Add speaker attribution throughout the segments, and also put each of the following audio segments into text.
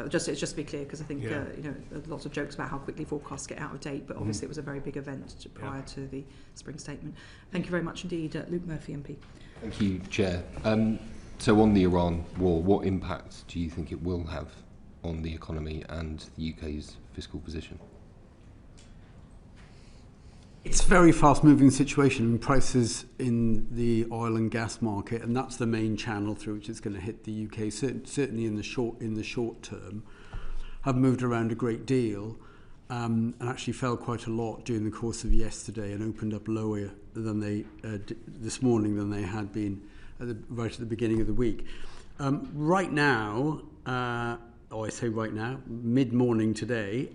Speaker 1: just to be clear, because I think lots of jokes about how quickly forecasts get out of date, but obviously it was a very big event prior to the Spring Statement. Thank you very much indeed, Luke Murphy MP.
Speaker 2: Thank you, Chair. So on the Iran war, what impact do you think it will have on the economy and the UK's fiscal position?
Speaker 3: It's a very fast-moving situation, and prices in the oil and gas market, and that's the main channel through which it's going to hit the UK. Certainly in the short term, have moved around a great deal, and actually fell quite a lot during the course of yesterday, and opened up lower than they this morning than they had been right at the beginning of the week. Right now, I say right now, mid-morning today.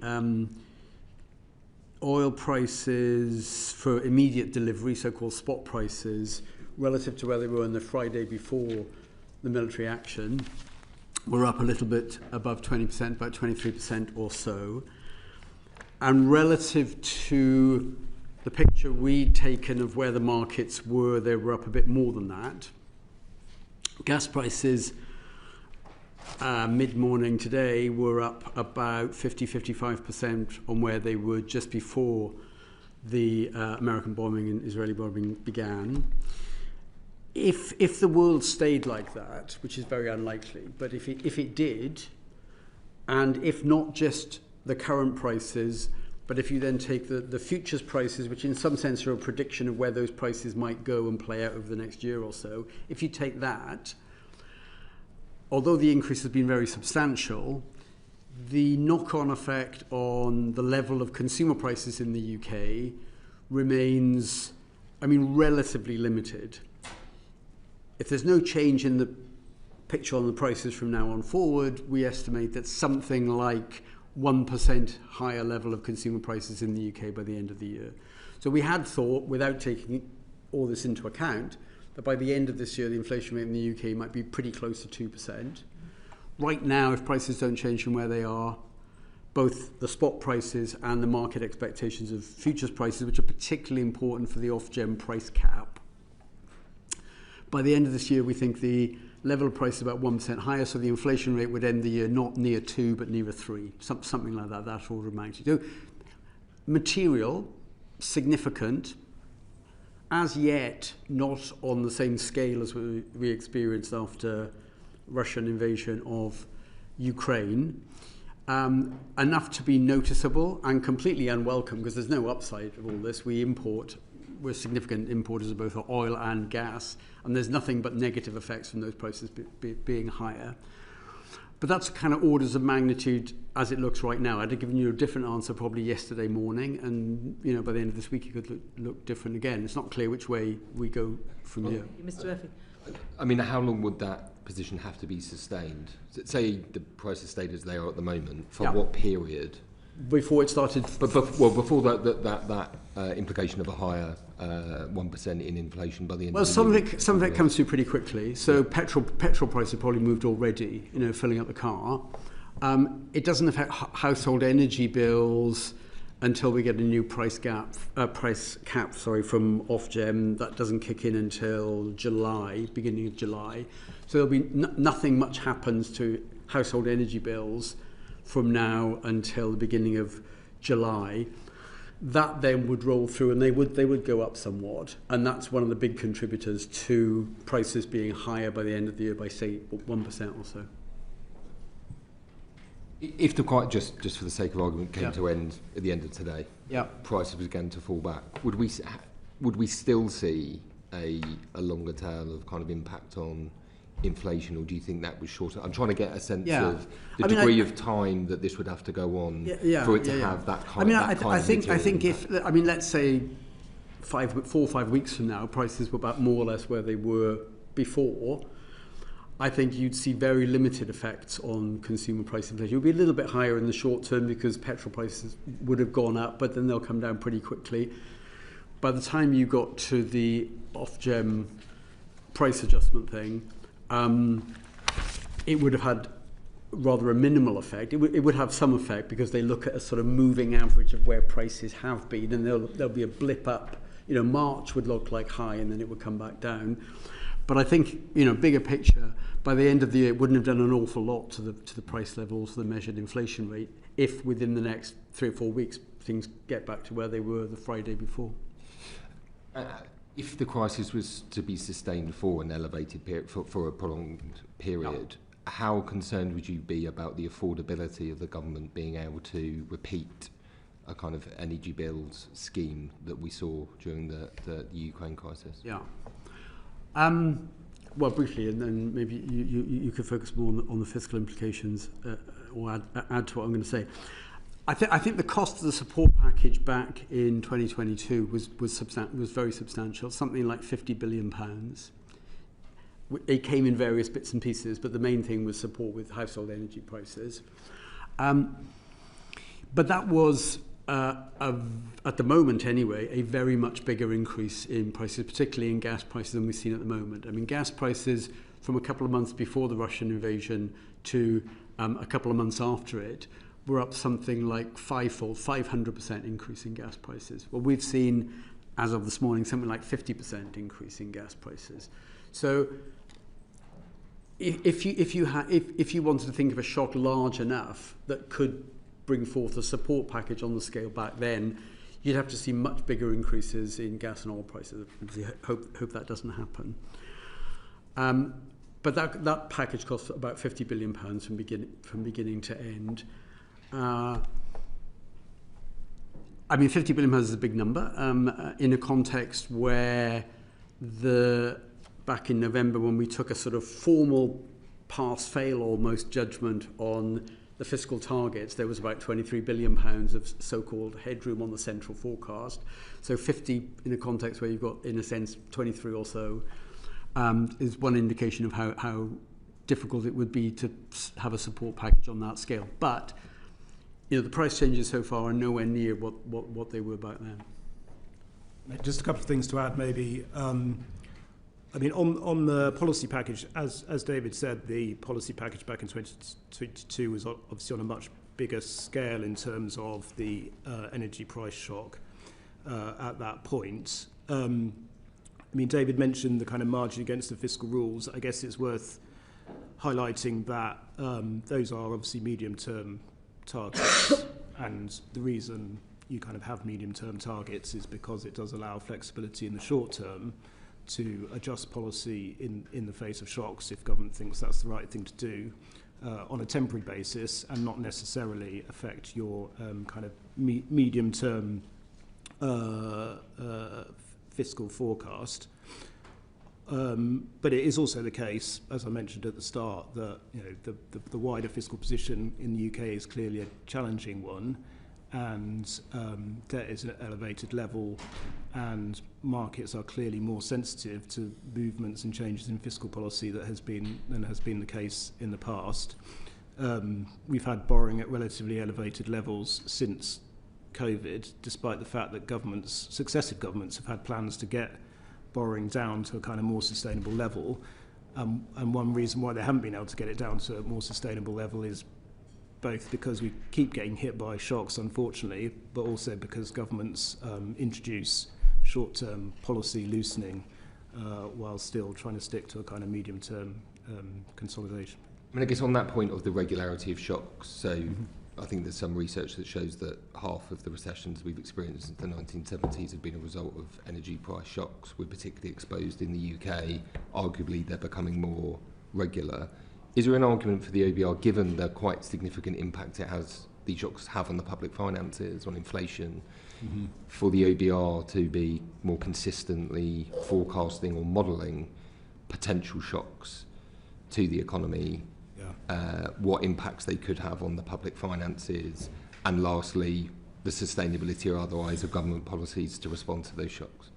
Speaker 3: Oil prices for immediate delivery, so-called spot prices, relative to where they were on the Friday before the military action, were up a little bit above 20%, about 23% or so. And relative to the picture we'd taken of where the markets were, they were up a bit more than that. Gas prices mid-morning today were up about 50-55% on where they were just before the American bombing and Israeli bombing began. If the world stayed like that, which is very unlikely, but if it did, and if not just the current prices, but if you then take the futures prices, which in some sense are a prediction of where those prices might go and play out over the next year or so, if you take that, although the increase has been very substantial, the knock-on effect on the level of consumer prices in the UK remains, relatively limited. If there's no change in the picture on the prices from now on forward, we estimate that something like 1% higher level of consumer prices in the UK by the end of the year. So we had thought, without taking all this into account, that by the end of this year, the inflation rate in the UK might be pretty close to 2%. Right now, if prices don't change from where they are, both the spot prices and the market expectations of futures prices, which are particularly important for the Ofgem price cap, by the end of this year, we think the level of price is about 1% higher, so the inflation rate would end the year not near 2, but near 3, something like that order of magnitude. So, material, significant, as yet not on the same scale as we experienced after Russian invasion of Ukraine. Enough to be noticeable and completely unwelcome, because there's no upside of all this. We're significant importers of both oil and gas, and there's nothing but negative effects from those prices being higher. But that's kind of orders of magnitude as it looks right now. I'd have given you a different answer probably yesterday morning, and by the end of this week it could look different again. It's not clear which way we go from here.
Speaker 1: Mr. Murphy.
Speaker 2: How long would that position have to be sustained? Say the prices stayed as they are at the moment, for what period?
Speaker 3: Before it started...
Speaker 2: before that implication of a higher 1% in inflation by the end of the year.
Speaker 3: Well, some of it comes through pretty quickly. So petrol prices probably moved already, filling up the car. It doesn't affect household energy bills until we get a new price cap from Ofgem. That doesn't kick in until July, beginning of July. So there'll be nothing much happens to household energy bills from now until the beginning of July. That then would roll through, and they would go up somewhat, and that's one of the big contributors to prices being higher by the end of the year by, say, 1% or so.
Speaker 2: If the quite just for the sake of argument came to end at the end of today, prices began to fall back, would we still see a longer tail of kind of impact on inflation, or do you think that was shorter? I'm trying to get a sense of the degree of time that this would have to go on for it to have that kind of
Speaker 3: I think if let's say 4 or 5 weeks from now, prices were about more or less where they were before, I think you'd see very limited effects on consumer price inflation. It would be a little bit higher in the short term because petrol prices would have gone up, but then they'll come down pretty quickly. By the time you got to the Ofgem price adjustment thing, it would have had rather a minimal effect. It would have some effect because they look at a sort of moving average of where prices have been, and there'll be a blip up. March would look like high, and then it would come back down. But I think, bigger picture, by the end of the year, it wouldn't have done an awful lot to the price levels, the measured inflation rate, if within the next 3 or 4 weeks things get back to where they were the Friday before.
Speaker 2: If the crisis was to be sustained for an elevated period, for a prolonged period, how concerned would you be about the affordability of the government being able to repeat a kind of energy bills scheme that we saw during the Ukraine crisis?
Speaker 3: Yeah. Well, briefly, and then maybe you could focus more on the fiscal implications or add to what I'm going to say. I think the cost of the support package back in 2022 was very substantial, something like £50 billion. It came in various bits and pieces, but the main thing was support with household energy prices. But that was, at the moment anyway, a very much bigger increase in prices, particularly in gas prices, than we've seen at the moment. I mean, gas prices from a couple of months before the Russian invasion to a couple of months after it were up something like fivefold, 500% increase in gas prices. Well, we've seen, as of this morning, something like 50% increase in gas prices. So if you wanted to think of a shock large enough that could bring forth a support package on the scale back then, you'd have to see much bigger increases in gas and oil prices. I hope that doesn't happen. But that package costs about £50 billion from beginning to end. I mean, £50 billion is a big number in a context where back in November, when we took a sort of formal pass-fail almost judgment on the fiscal targets, there was about £23 billion of so-called headroom on the central forecast. So 50 in a context where you've got, in a sense, 23 or so, is one indication of how difficult it would be to have a support package on that scale. But the price changes so far are nowhere near what they were back then.
Speaker 4: Just a couple of things to add, maybe. I mean, on the policy package, as David said, the policy package back in 2022 was obviously on a much bigger scale in terms of the energy price shock at that point. I mean, David mentioned the kind of margin against the fiscal rules. I guess it's worth highlighting that those are obviously medium-term targets, and the reason you kind of have medium-term targets is because it does allow flexibility in the short term to adjust policy in the face of shocks if government thinks that's the right thing to do on a temporary basis, and not necessarily affect your kind of medium-term fiscal forecast. But it is also the case, as I mentioned at the start, that the wider fiscal position in the UK is clearly a challenging one, and debt is at an elevated level, and markets are clearly more sensitive to movements and changes in fiscal policy than has been the case in the past. We've had borrowing at relatively elevated levels since COVID, despite the fact that successive governments have had plans to get borrowing down to a kind of more sustainable level. And one reason why they haven't been able to get it down to a more sustainable level is both because we keep getting hit by shocks, unfortunately, but also because governments introduce short-term policy loosening while still trying to stick to a kind of medium-term consolidation.
Speaker 2: I mean, I guess on that point of the regularity of shocks, so I think there's some research that shows that half of the recessions we've experienced since the 1970s have been a result of energy price shocks. We're particularly exposed in the UK. Arguably, they're becoming more regular. Is there an argument for the OBR, given the quite significant impact these shocks have on the public finances, on inflation, for the OBR to be more consistently forecasting or modelling potential shocks to the economy, what impacts they could have on the public finances, and lastly, the sustainability or otherwise of government policies to respond to those shocks?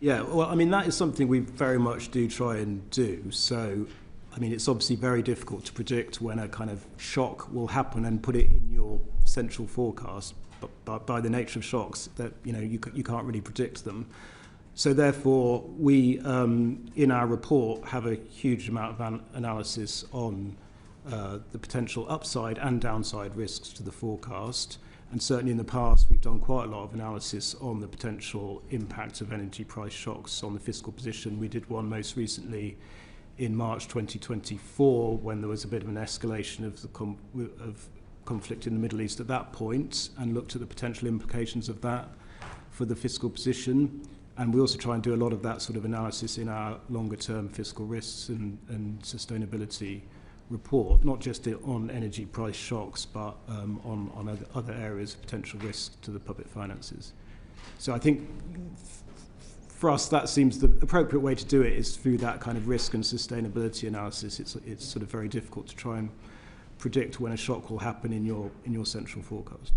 Speaker 4: Yeah, well, I mean, that is something we very much do try and do. So, I mean, it's obviously very difficult to predict when a kind of shock will happen and put it in your central forecast. But by the nature of shocks, that you can't really predict them. So therefore, we in our report have a huge amount of analysis on the potential upside and downside risks to the forecast. And certainly in the past, we've done quite a lot of analysis on the potential impact of energy price shocks on the fiscal position. We did one most recently in March 2024 when there was a bit of an escalation of the conflict in the Middle East at that point, and looked at the potential implications of that for the fiscal position. And we also try and do a lot of that sort of analysis in our longer-term fiscal risks and sustainability report, not just on energy price shocks, but on other areas of potential risk to the public finances. So I think for us, that seems the appropriate way to do it is through that kind of risk and sustainability analysis. It's sort of very difficult to try and predict when a shock will happen in your central forecast.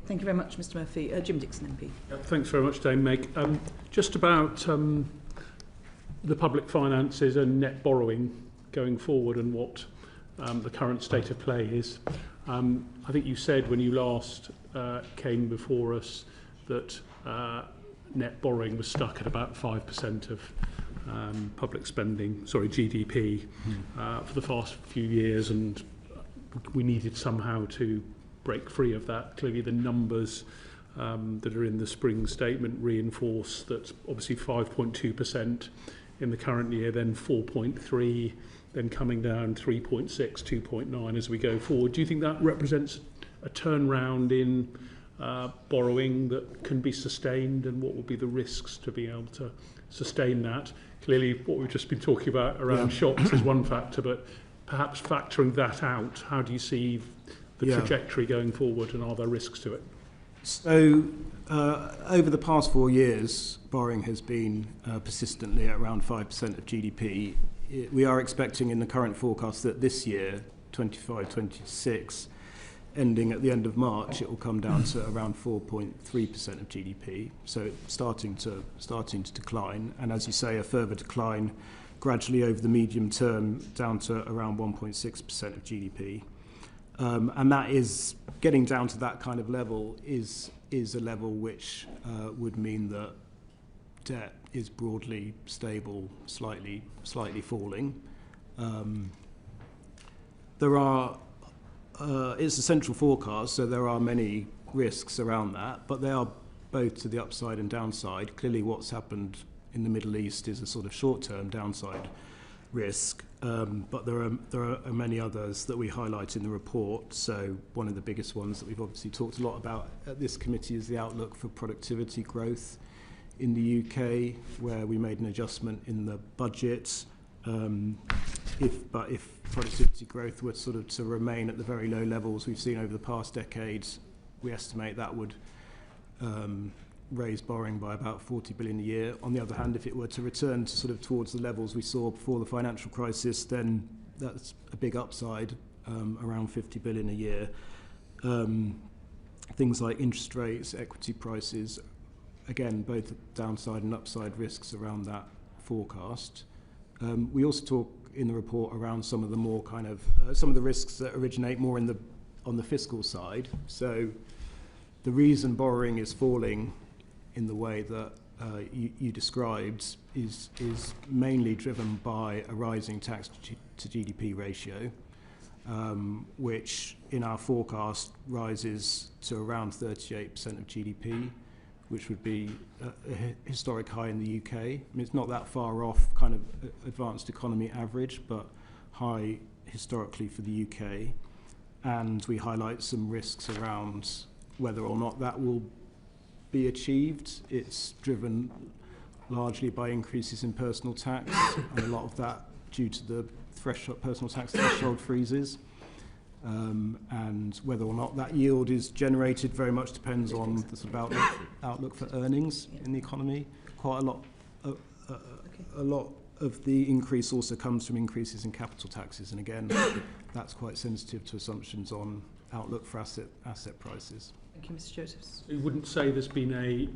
Speaker 1: Thank you very much, Mr Murphy. Jim Dixon MP.
Speaker 5: Thanks very much, Dame Meg. Just about the public finances and net borrowing going forward and what the current state of play is. I think you said when you last came before us that net borrowing was stuck at about 5% of public spending, GDP, for the past few years, and we needed somehow to break free of that. Clearly the numbers that are in the Spring Statement reinforce that obviously 5.2% in the current year, then 4.3%, then coming down 3.6%, 2.9% as we go forward. Do you think that represents a turnaround in borrowing that can be sustained, and what will be the risks to be able to sustain that? Clearly what we've just been talking about around shocks is one factor, but perhaps factoring that out, how do you see the trajectory going forward, and are there risks to it?
Speaker 4: So over the past 4 years, borrowing has been persistently at around 5% of GDP. We are expecting in the current forecast that this year, 25-26, ending at the end of March, it will come down to around 4.3% of GDP. So it's starting to decline, and as you say, a further decline gradually over the medium term down to around 1.6% of GDP. And that is getting down to that kind of level is a level which would mean that debt is broadly stable, slightly falling. It's a central forecast, so there are many risks around that, but they are both to the upside and downside. Clearly what's happened in the Middle East is a sort of short-term downside risk, but there are many others that we highlight in the report. So one of the biggest ones that we've obviously talked a lot about at this committee is the outlook for productivity growth in the UK, where we made an adjustment in the budget. If productivity growth were sort of to remain at the very low levels we've seen over the past decades, we estimate that would raise borrowing by about 40 billion a year. On the other hand, if it were to return to sort of towards the levels we saw before the financial crisis, then that's a big upside, around 50 billion a year. Things like interest rates, equity prices, again, both downside and upside risks around that forecast. We also talk in the report around some of the more kind of some of the risks that originate more on the fiscal side. So the reason borrowing is falling in the way that you described is mainly driven by a rising tax to GDP ratio, which in our forecast rises to around 38% of GDP, which would be a historic high in the UK. I mean, it's not that far off kind of advanced economy average, but high historically for the UK. And we highlight some risks around whether or not that will be achieved. It's driven largely by increases in personal tax, and a lot of that due to the personal tax threshold freezes. And whether or not that yield is generated very much depends on the sort of outlook for earnings in the economy. Quite a lot of the increase also comes from increases in capital taxes, and again, that's quite sensitive to assumptions on outlook for asset prices.
Speaker 1: Thank you, Mr. Josephs.
Speaker 5: You wouldn't say there's been I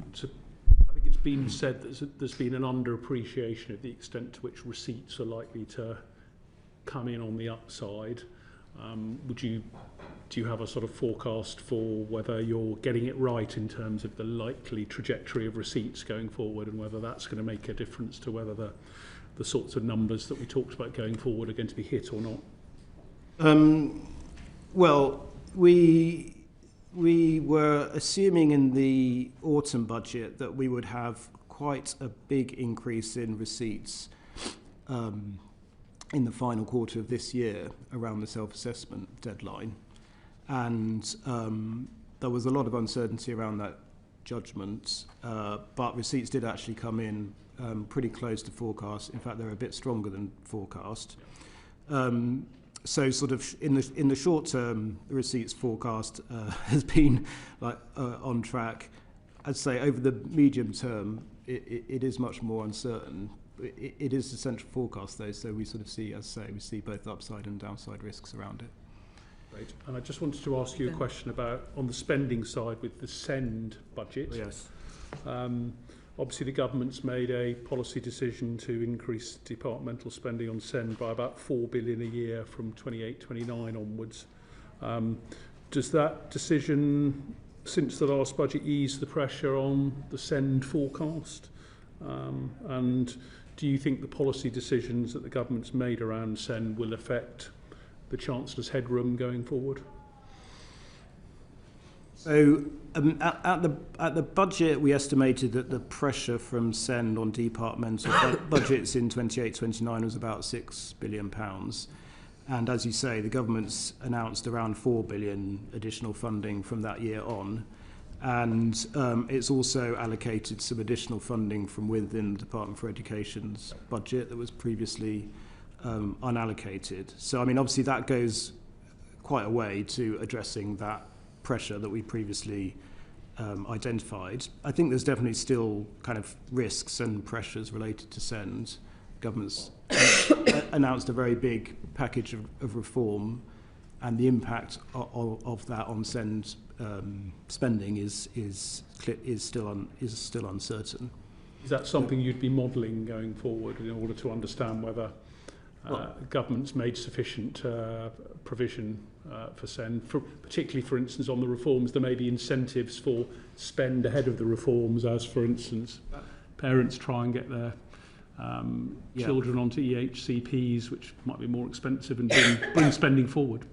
Speaker 5: think it's been said that there's been an underappreciation of the extent to which receipts are likely to come in on the upside. Do you have a sort of forecast for whether you're getting it right in terms of the likely trajectory of receipts going forward, and whether that's going to make a difference to whether the sorts of numbers that we talked about going forward are going to be hit or not?
Speaker 4: Well, we we were assuming in the autumn budget that we would have quite a big increase in receipts in the final quarter of this year around the self-assessment deadline. And there was a lot of uncertainty around that judgment, but receipts did actually come in pretty close to forecast. In fact, they're a bit stronger than forecast. So sort of in the short term, the receipts forecast has been on track. I'd say over the medium term, it is much more uncertain. It is the central forecast though, so we sort of see, as I say, we see both upside and downside risks around it.
Speaker 5: Great. And I just wanted to ask you a question about on the spending side with the SEND budget.
Speaker 4: Yes.
Speaker 5: Obviously, the government's made a policy decision to increase departmental spending on SEND by about $4 billion a year from 28-29 onwards. Does that decision, since the last budget, ease the pressure on the SEND forecast? And do you think the policy decisions that the government's made around SEND will affect the Chancellor's headroom going forward?
Speaker 4: So at the budget, we estimated that the pressure from SEND on departmental budgets in 28-29 was about £6 billion. And as you say, the government's announced around £4 billion additional funding from that year on. And it's also allocated some additional funding from within the Department for Education's budget that was previously unallocated. So, I mean, obviously that goes quite a way to addressing that pressure that we previously identified. I think there's definitely still kind of risks and pressures related to SEND. Government's announced a very big package of reform, and the impact of that on SEND spending is still uncertain.
Speaker 5: Is that something you'd be modelling going forward in order to understand whether government's made sufficient provision for SEND, particularly, for instance, on the reforms? There may be incentives for spend ahead of the reforms, as, for instance, parents try and get their children onto EHCPs, which might be more expensive, and bring spending forward.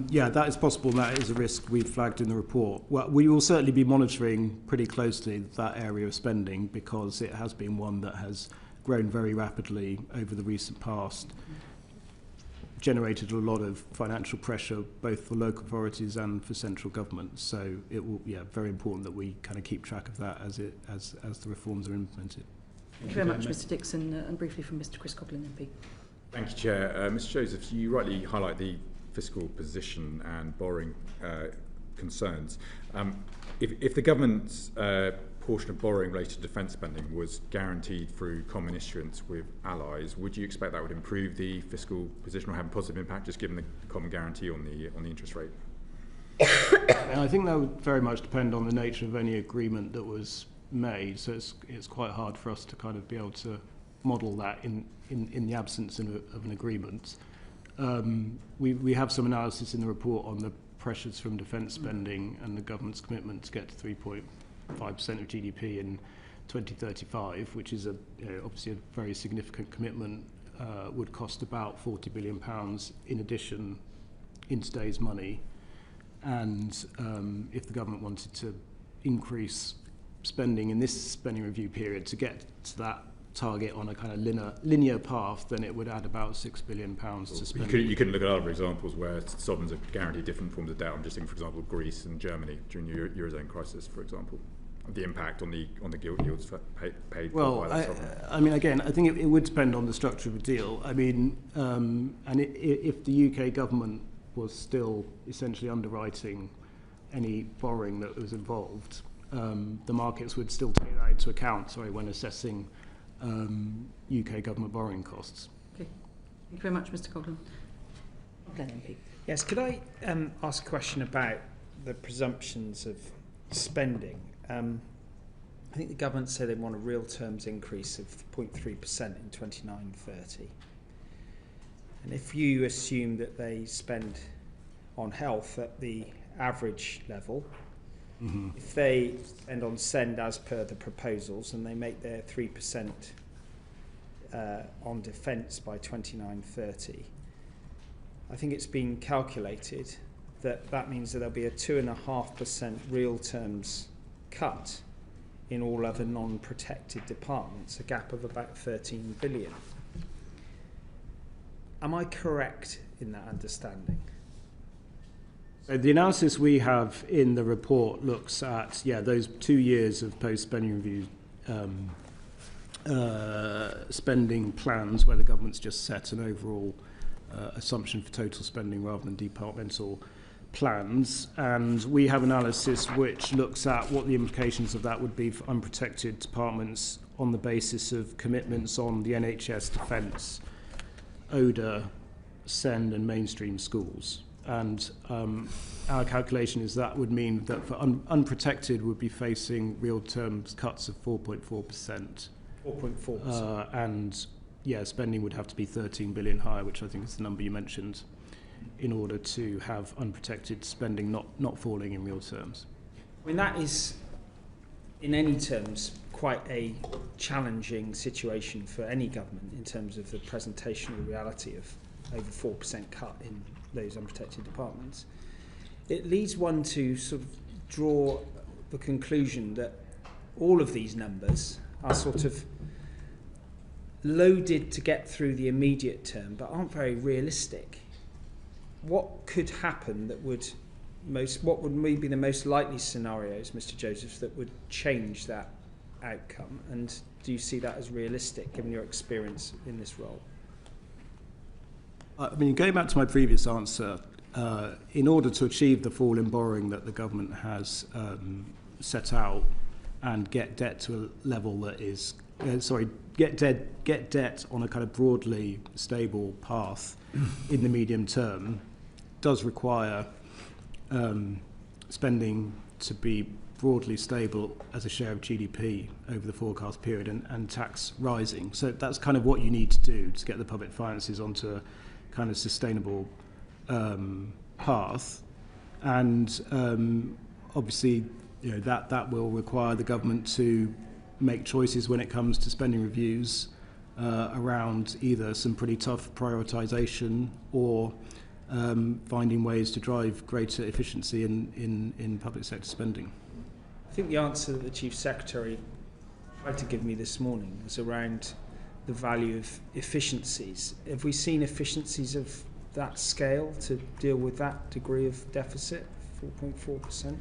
Speaker 5: Yeah, that is possible, and that is a risk we've flagged in the report. Well, we will certainly be monitoring pretty closely that area of spending, because it has been one that has grown very rapidly over the recent past, generated a lot of financial pressure both for local authorities and for central government. So it will be very important that we kind of keep track of that as the reforms are implemented.
Speaker 1: Thank you very much, Mr Dixon, and briefly from Mr Chris Coughlin, MP.
Speaker 6: Thank you, Chair. Mr Joseph, you rightly highlight the fiscal position and borrowing concerns. If the government's portion of borrowing related to defence spending was guaranteed through common issuance with allies, would you expect that would improve the fiscal position or have a positive impact, just given the common guarantee on the interest rate?
Speaker 4: And I think that would very much depend on the nature of any agreement that was made. So it's quite hard for us to kind of be able to model that in the absence of an agreement. We have some analysis in the report on the pressures from defence spending and the government's commitment to get to 3.5% of GDP in 2035, which is obviously a very significant commitment, would cost about £40 billion in addition in today's money. And if the government wanted to increase spending in this spending review period to get to that target on a kind of linear path, then it would add about £6 billion to spend. You
Speaker 6: couldn't look at other examples where sovereigns have guaranteed different forms of debt. I'm just thinking, for example, Greece and Germany during the Eurozone crisis, for example. The impact on the gilt yields paid by that sovereign.
Speaker 4: I mean, again, I think it would depend on the structure of the deal. I mean, if the UK government was still essentially underwriting any borrowing that was involved, the markets would still take that into account, when assessing UK government borrowing costs.
Speaker 1: Okay. Thank you very much, Mr Coughlin. Glenn, MP.
Speaker 7: Yes, could I ask a question about the presumptions of spending? I think the government said they want a real terms increase of 0.3% in 29-30. And if you assume that they spend on health at the average level, if they spend on SEND as per the proposals and they make their 3% on defence by 29-30, I think it's been calculated that means that there'll be a 2.5% real terms cut in all other non-protected departments, a gap of about 13 billion. Am I correct in that understanding?
Speaker 4: So the analysis we have in the report looks at, those 2 years of post-spending review spending plans where the government's just set an overall assumption for total spending rather than departmental plans. And we have analysis which looks at what the implications of that would be for unprotected departments on the basis of commitments on the NHS, Defence, ODA, SEND and mainstream schools. And our calculation is that would mean that for unprotected would be facing real terms cuts of 4.4%.
Speaker 7: 4.4%.
Speaker 4: And spending would have to be 13 billion higher, which I think is the number you mentioned, in order to have unprotected spending not falling in real terms.
Speaker 7: I mean, that is, in any terms, quite a challenging situation for any government in terms of the presentation of the reality of over 4% cut in those unprotected departments. It leads one to sort of draw the conclusion that all of these numbers are sort of loaded to get through the immediate term, but aren't very realistic. What could happen that what would maybe be the most likely scenarios, Mr. Joseph, that would change that outcome? And do you see that as realistic, given your experience in this role?
Speaker 4: I mean, going back to my previous answer, in order to achieve the fall in borrowing that the government has set out and get debt to a level that is, get debt on a kind of broadly stable path in the medium term, does require spending to be broadly stable as a share of GDP over the forecast period and tax rising. So that's kind of what you need to do to get the public finances onto a kind of sustainable path. And obviously, that will require the government to make choices when it comes to spending reviews around either some pretty tough prioritisation or finding ways to drive greater efficiency in public sector spending.
Speaker 7: I think the answer that the Chief Secretary tried to give me this morning was around the value of efficiencies. Have we seen efficiencies of that scale to deal with that degree of deficit, 4.4%?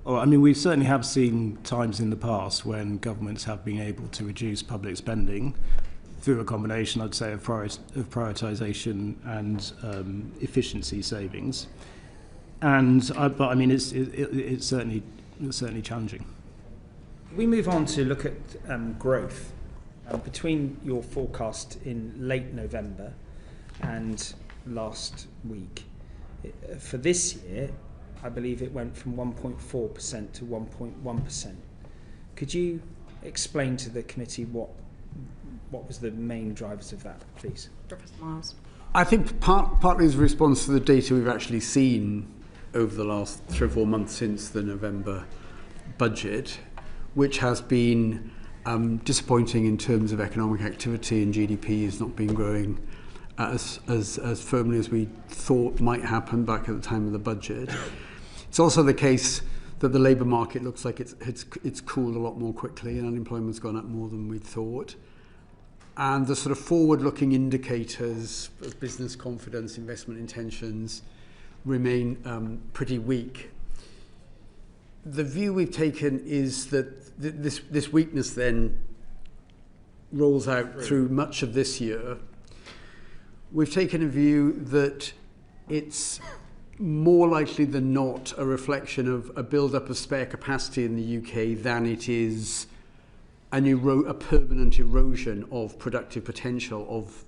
Speaker 4: Oh, I mean, we certainly have seen times in the past when governments have been able to reduce public spending through a combination, I'd say, of prioritisation and efficiency savings. But I mean, it's certainly challenging.
Speaker 7: We move on to look at growth. Between your forecast in late November and last week, for this year, I believe it went from 1.4% to 1.1%. Could you explain to the committee what was the main drivers of that, please?
Speaker 1: Professor Miles.
Speaker 3: I think partly as a response to the data we've actually seen over the last 3 or 4 months since the November budget, which has been disappointing in terms of economic activity, and GDP has not been growing as firmly as we thought might happen back at the time of the budget. It's also the case that the labour market looks like it's cooled a lot more quickly, and unemployment's gone up more than we'd thought. And the sort of forward-looking indicators of business confidence, investment intentions remain pretty weak. The view we've taken is that this weakness then rolls out through much of this year. We've taken a view that it's more likely than not a reflection of a build-up of spare capacity in the UK than it is a permanent erosion of productive potential of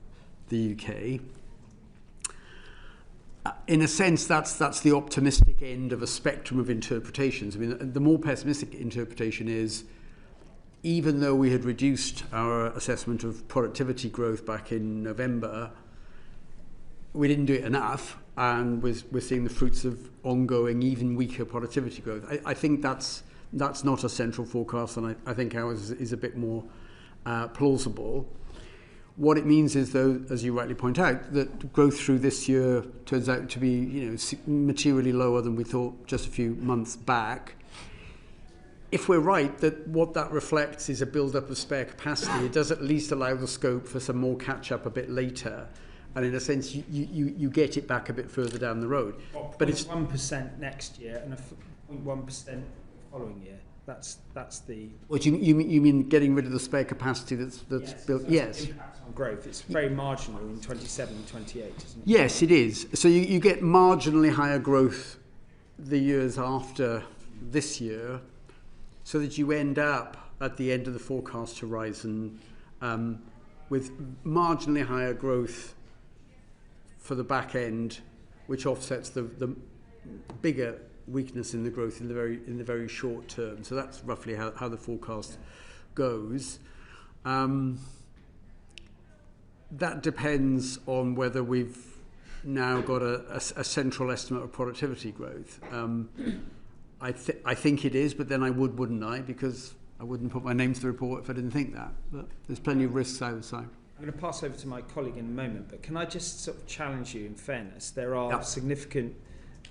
Speaker 3: the UK. In a sense, that's the optimistic end of a spectrum of interpretations. I mean, the more pessimistic interpretation is, even though we had reduced our assessment of productivity growth back in November, we didn't do it enough, and we're seeing the fruits of ongoing, even weaker productivity growth. I think that's not a central forecast, and I think ours is a bit more plausible. What it means is, though, as you rightly point out, that growth through this year turns out to be, materially lower than we thought just a few months back. If we're right that what that reflects is a build-up of spare capacity, it does at least allow the scope for some more catch-up a bit later. And in a sense, you get it back a bit further down the road.
Speaker 7: But it's 1% next year and a 0.1% following year. That's the.
Speaker 3: What you mean getting rid of the spare capacity that's built? Yes.
Speaker 7: Impact on growth. It's very marginal in 27 and 28, isn't it?
Speaker 3: Yes, it is. So you get marginally higher growth the years after this year, so that you end up at the end of the forecast horizon with marginally higher growth for the back end, which offsets the bigger weakness in the growth in the very short term. So that's roughly how the forecast goes. That depends on whether we've now got a central estimate of productivity growth. I think it is, but then I wouldn't I? Because I wouldn't put my name to the report if I didn't think that. But there's plenty of risks either side.
Speaker 7: I'm going to pass over to my colleague in a moment, but can I just sort of challenge you in fairness? There are significant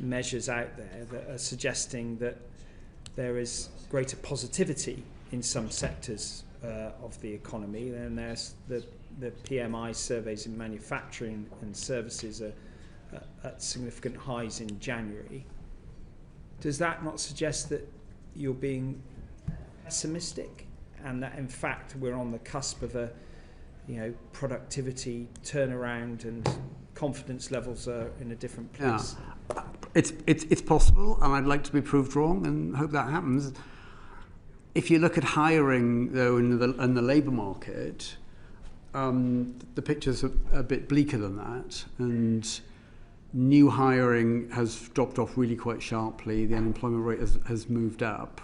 Speaker 7: measures out there that are suggesting that there is greater positivity in some sectors of the economy, and there's the PMI surveys in manufacturing and services are at significant highs in January. Does that not suggest that you're being pessimistic and that in fact we're on the cusp of a productivity turnaround and confidence levels are in a different place?
Speaker 3: Yeah. It's possible, and I'd like to be proved wrong and hope that happens. If you look at hiring, though, in the labour market, the picture's a bit bleaker than that, and new hiring has dropped off really quite sharply. The unemployment rate has moved up,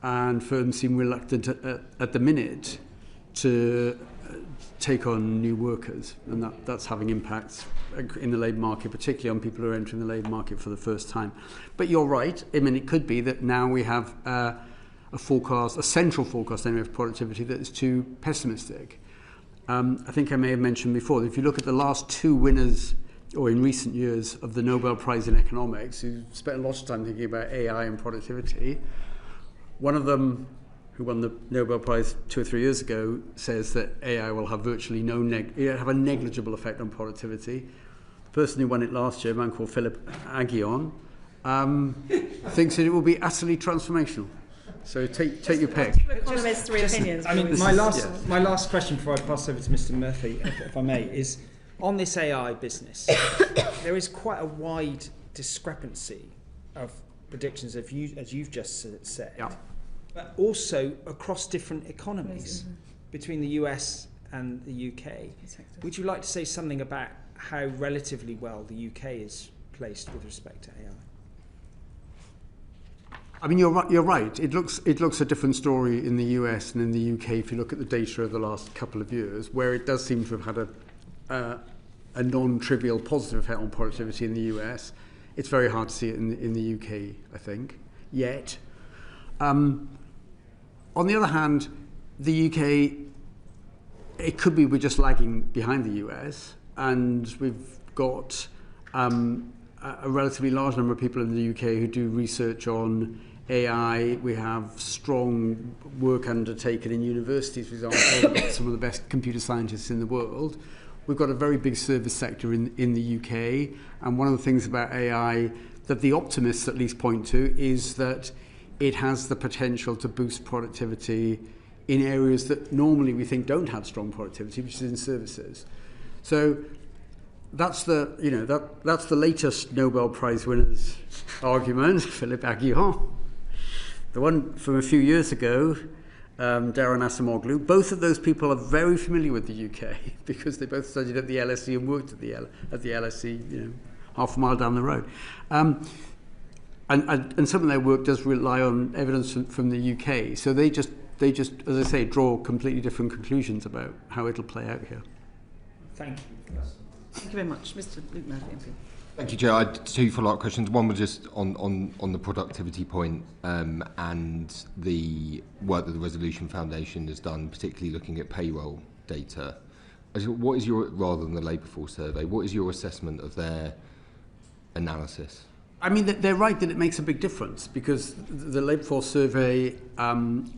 Speaker 3: and firms seem reluctant at the minute to take on new workers, and that's having impacts in the labour market, particularly on people who are entering the labour market for the first time. But you're right. I mean, it could be that now we have a central forecast anyway of productivity that is too pessimistic. I think I may have mentioned before that if you look at the last two winners, or in recent years, of the Nobel Prize in Economics, who spent a lot of time thinking about AI and productivity, one of them, who won the Nobel Prize 2 or 3 years ago, says that AI will have virtually have a negligible effect on productivity. The person who won it last year, a man called Philip Aghion, thinks that it will be utterly transformational. So take your pick.
Speaker 1: Economists, three opinions.
Speaker 7: I mean, my last question before I pass over to Mr. Murphy, if I may, is on this AI business. There is quite a wide discrepancy of predictions, as you've just said. Yeah. But also across different economies between the US and the UK. Would you like to say something about how relatively well the UK is placed with respect to AI?
Speaker 3: I mean, you're right. It looks a different story in the US and in the UK if you look at the data of the last couple of years, where it does seem to have had a non-trivial positive effect on productivity in the US. It's very hard to see it in the UK, I think, yet. On the other hand, the UK, it could be we're just lagging behind the US, and we've got a relatively large number of people in the UK who do research on AI. We have strong work undertaken in universities, for example, some of the best computer scientists in the world. We've got a very big service sector in the UK, and one of the things about AI that the optimists at least point to is that it has the potential to boost productivity in areas that normally we think don't have strong productivity, which is in services. So that's the latest Nobel Prize winner's argument, Philip Aghion. The one from a few years ago, Darren Acemoglu. Both of those people are very familiar with the UK because they both studied at the LSE and worked at the LSE, half a mile down the road. And some of their work does rely on evidence from the UK. So they just, as I say, draw completely different conclusions about how it'll play out here.
Speaker 7: Thank you.
Speaker 1: Thank you very much. Mr. Luke Murphy.
Speaker 2: Thank you, Chair. I had two follow-up questions. One was just on the productivity point and the work that the Resolution Foundation has done, particularly looking at payroll data. What is your, rather than the labour force survey, what is your assessment of their analysis?
Speaker 3: I mean, they're right that it makes a big difference, because the labour force survey and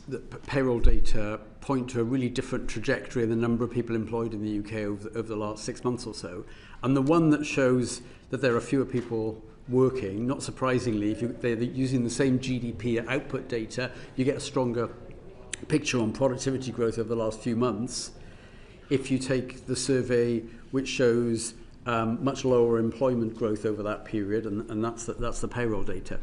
Speaker 3: the payroll data point to a really different trajectory in the number of people employed in the UK over the last 6 months or so. And the one that shows that there are fewer people working, not surprisingly, if they're using the same GDP output data, you get a stronger picture on productivity growth over the last few months. If you take the survey which shows much lower employment growth over that period, and that's the payroll data.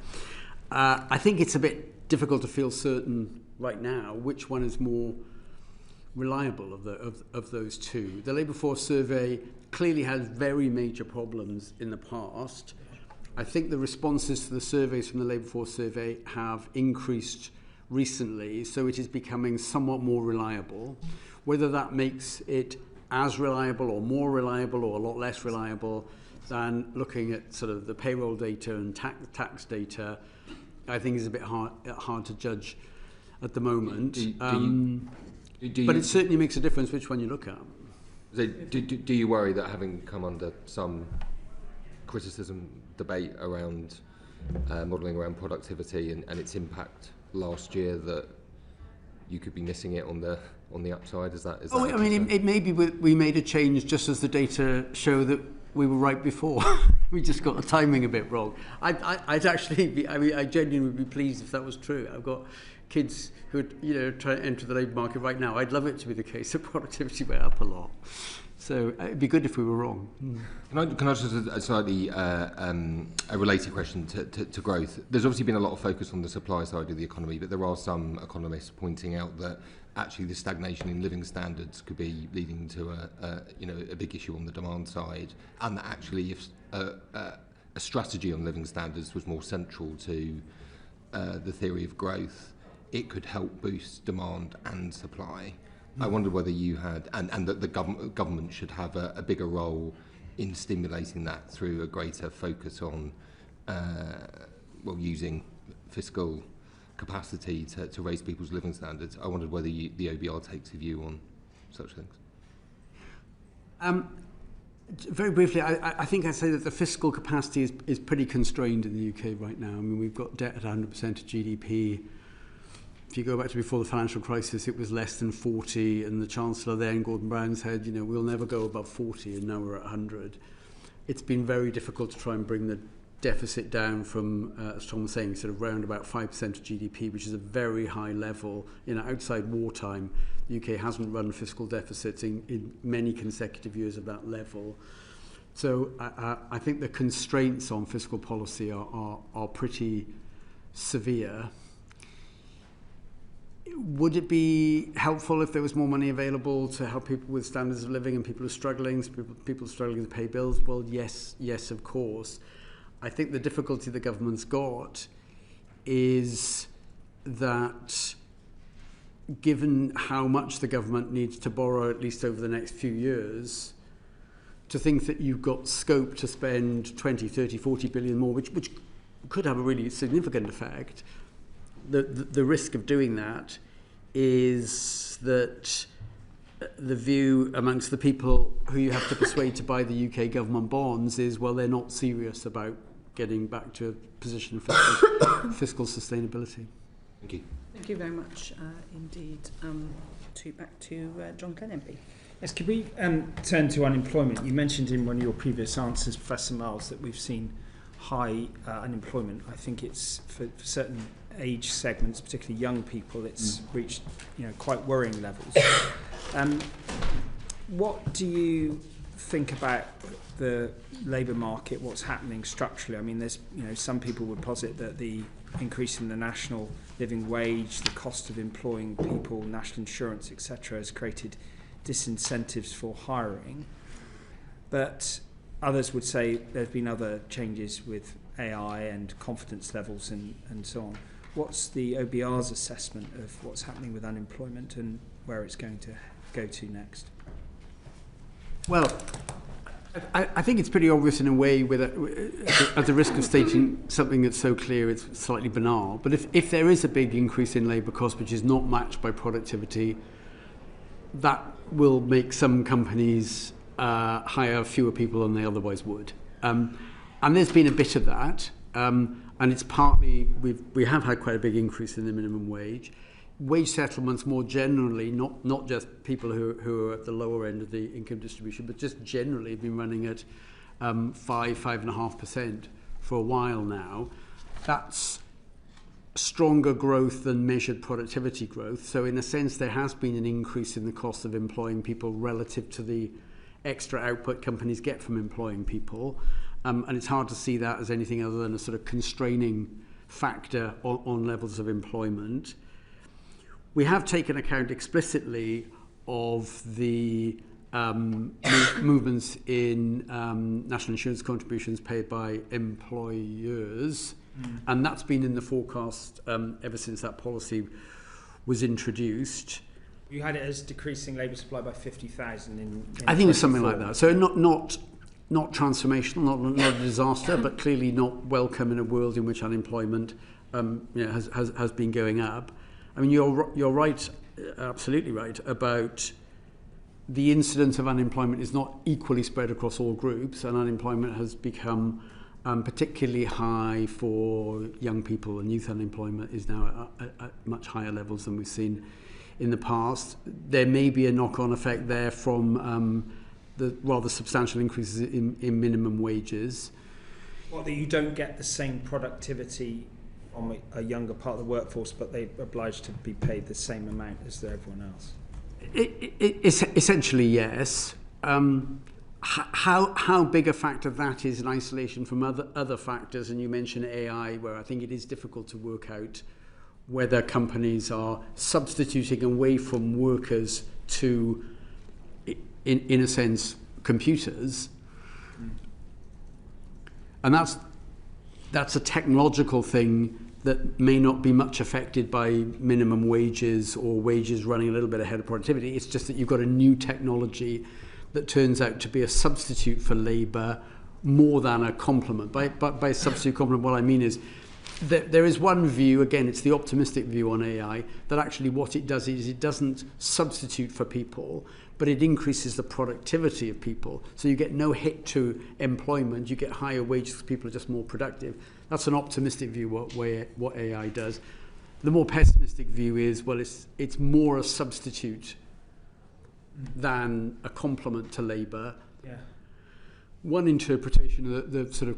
Speaker 3: I think it's a bit difficult to feel certain right now which one is more reliable of those two. The labour force survey clearly has very major problems in the past. I think the responses to the surveys from the labour force survey have increased recently, so it is becoming somewhat more reliable. Whether that makes it as reliable or more reliable or a lot less reliable than looking at sort of the payroll data and tax data, I think is a bit hard to judge at the moment. But it certainly makes a difference which one you look at.
Speaker 2: So do you worry that, having come under some criticism, debate around modelling around productivity and its impact last year, that you could be missing it on the upside? Is that
Speaker 3: I mean, it may be we made a change just as the data show that we were right before. We just got the timing a bit wrong. I'd actually be, I genuinely would be pleased if that was true. I've got kids who are trying to enter the labour market right now. I'd love it to be the case that productivity went up a lot. So it'd be good if we were wrong.
Speaker 2: Can I just slightly a related question to growth? There's obviously been a lot of focus on the supply side of the economy, but there are some economists pointing out that actually the stagnation in living standards could be leading to a big issue on the demand side, and that actually if a strategy on living standards was more central to the theory of growth, it could help boost demand and supply. I wondered whether you had, and that the government should have a bigger role in stimulating that through a greater focus on using fiscal capacity to raise people's living standards. I wondered whether the OBR takes a view on such things.
Speaker 3: Very briefly, I think I'd say that the fiscal capacity is pretty constrained in the UK right now. I mean, we've got debt at 100% of GDP. If you go back to before the financial crisis, it was less than 40, and the Chancellor then, Gordon Brown, said, we'll never go above 40, and now we're at 100. It's been very difficult to try and bring the deficit down from, as Tom was saying, sort of round about 5% of GDP, which is a very high level. Outside wartime, the UK hasn't run fiscal deficits in many consecutive years of that level. So I think the constraints on fiscal policy are pretty severe. Would it be helpful if there was more money available to help people with standards of living and people who are struggling, people struggling to pay bills? Well, yes, of course. I think the difficulty the government's got is that given how much the government needs to borrow, at least over the next few years, to think that you've got scope to spend 20, 30, 40 billion more, which could have a really significant effect, the risk of doing that is that the view amongst the people who you have to persuade to buy the UK government bonds is, well, they're not serious about getting back to a position of fiscal sustainability.
Speaker 2: Thank you.
Speaker 1: Thank you very much indeed. Back to John Glenn MP.
Speaker 7: Yes, could we turn to unemployment? You mentioned in one of your previous answers, Professor Miles, that we've seen high unemployment. I think it's for certain age segments, particularly young people, it's reached quite worrying levels. What do you think about the labour market, what's happening structurally? I mean, there's some people would posit that the increase in the national living wage, the cost of employing people, national insurance, etc., has created disincentives for hiring. But others would say there's been other changes with AI and confidence levels and so on. What's the OBR's assessment of what's happening with unemployment and where it's going to go to next?
Speaker 3: Well, I think it's pretty obvious in a way, at the risk of stating something that's so clear it's slightly banal, but if there is a big increase in labour cost which is not matched by productivity, that will make some companies hire fewer people than they otherwise would. And there's been a bit of that. And it's partly, we have had quite a big increase in the minimum wage. Wage settlements more generally, not just people who are at the lower end of the income distribution, but just generally have been running at 5.5% for a while now. That's stronger growth than measured productivity growth. So in a sense, there has been an increase in the cost of employing people relative to the extra output companies get from employing people. And it's hard to see that as anything other than a sort of constraining factor on levels of employment. We have taken account explicitly of the movements in national insurance contributions paid by employers, and that's been in the forecast ever since that policy was introduced.
Speaker 7: You had it as decreasing labour supply by 50,000 in
Speaker 3: I think it was something like that. So not transformational, not a disaster, but clearly not welcome in a world in which unemployment has been going up. I mean, you're right, absolutely right, about the incidence of unemployment is not equally spread across all groups, and unemployment has become particularly high for young people, and youth unemployment is now at much higher levels than we've seen in the past. There may be a knock-on effect there from the rather substantial increases in minimum wages.
Speaker 7: Well, that you don't get the same productivity on a younger part of the workforce, but they're obliged to be paid the same amount as everyone else.
Speaker 3: Essentially, yes. How big a factor that is in isolation from other factors, and you mentioned AI, where I think it is difficult to work out whether companies are substituting away from workers to, in a sense, computers. And that's a technological thing that may not be much affected by minimum wages or wages running a little bit ahead of productivity. It's just that you've got a new technology that turns out to be a substitute for labour more than a complement. By substitute complement, what I mean is that there is one view, again, it's the optimistic view on AI, that actually what it does is it doesn't substitute for people, but it increases the productivity of people. So you get no hit to employment, you get higher wages because people are just more productive. That's an optimistic view what AI does. The more pessimistic view is, well, it's more a substitute than a complement to labour.
Speaker 7: Yeah.
Speaker 3: One interpretation of the sort of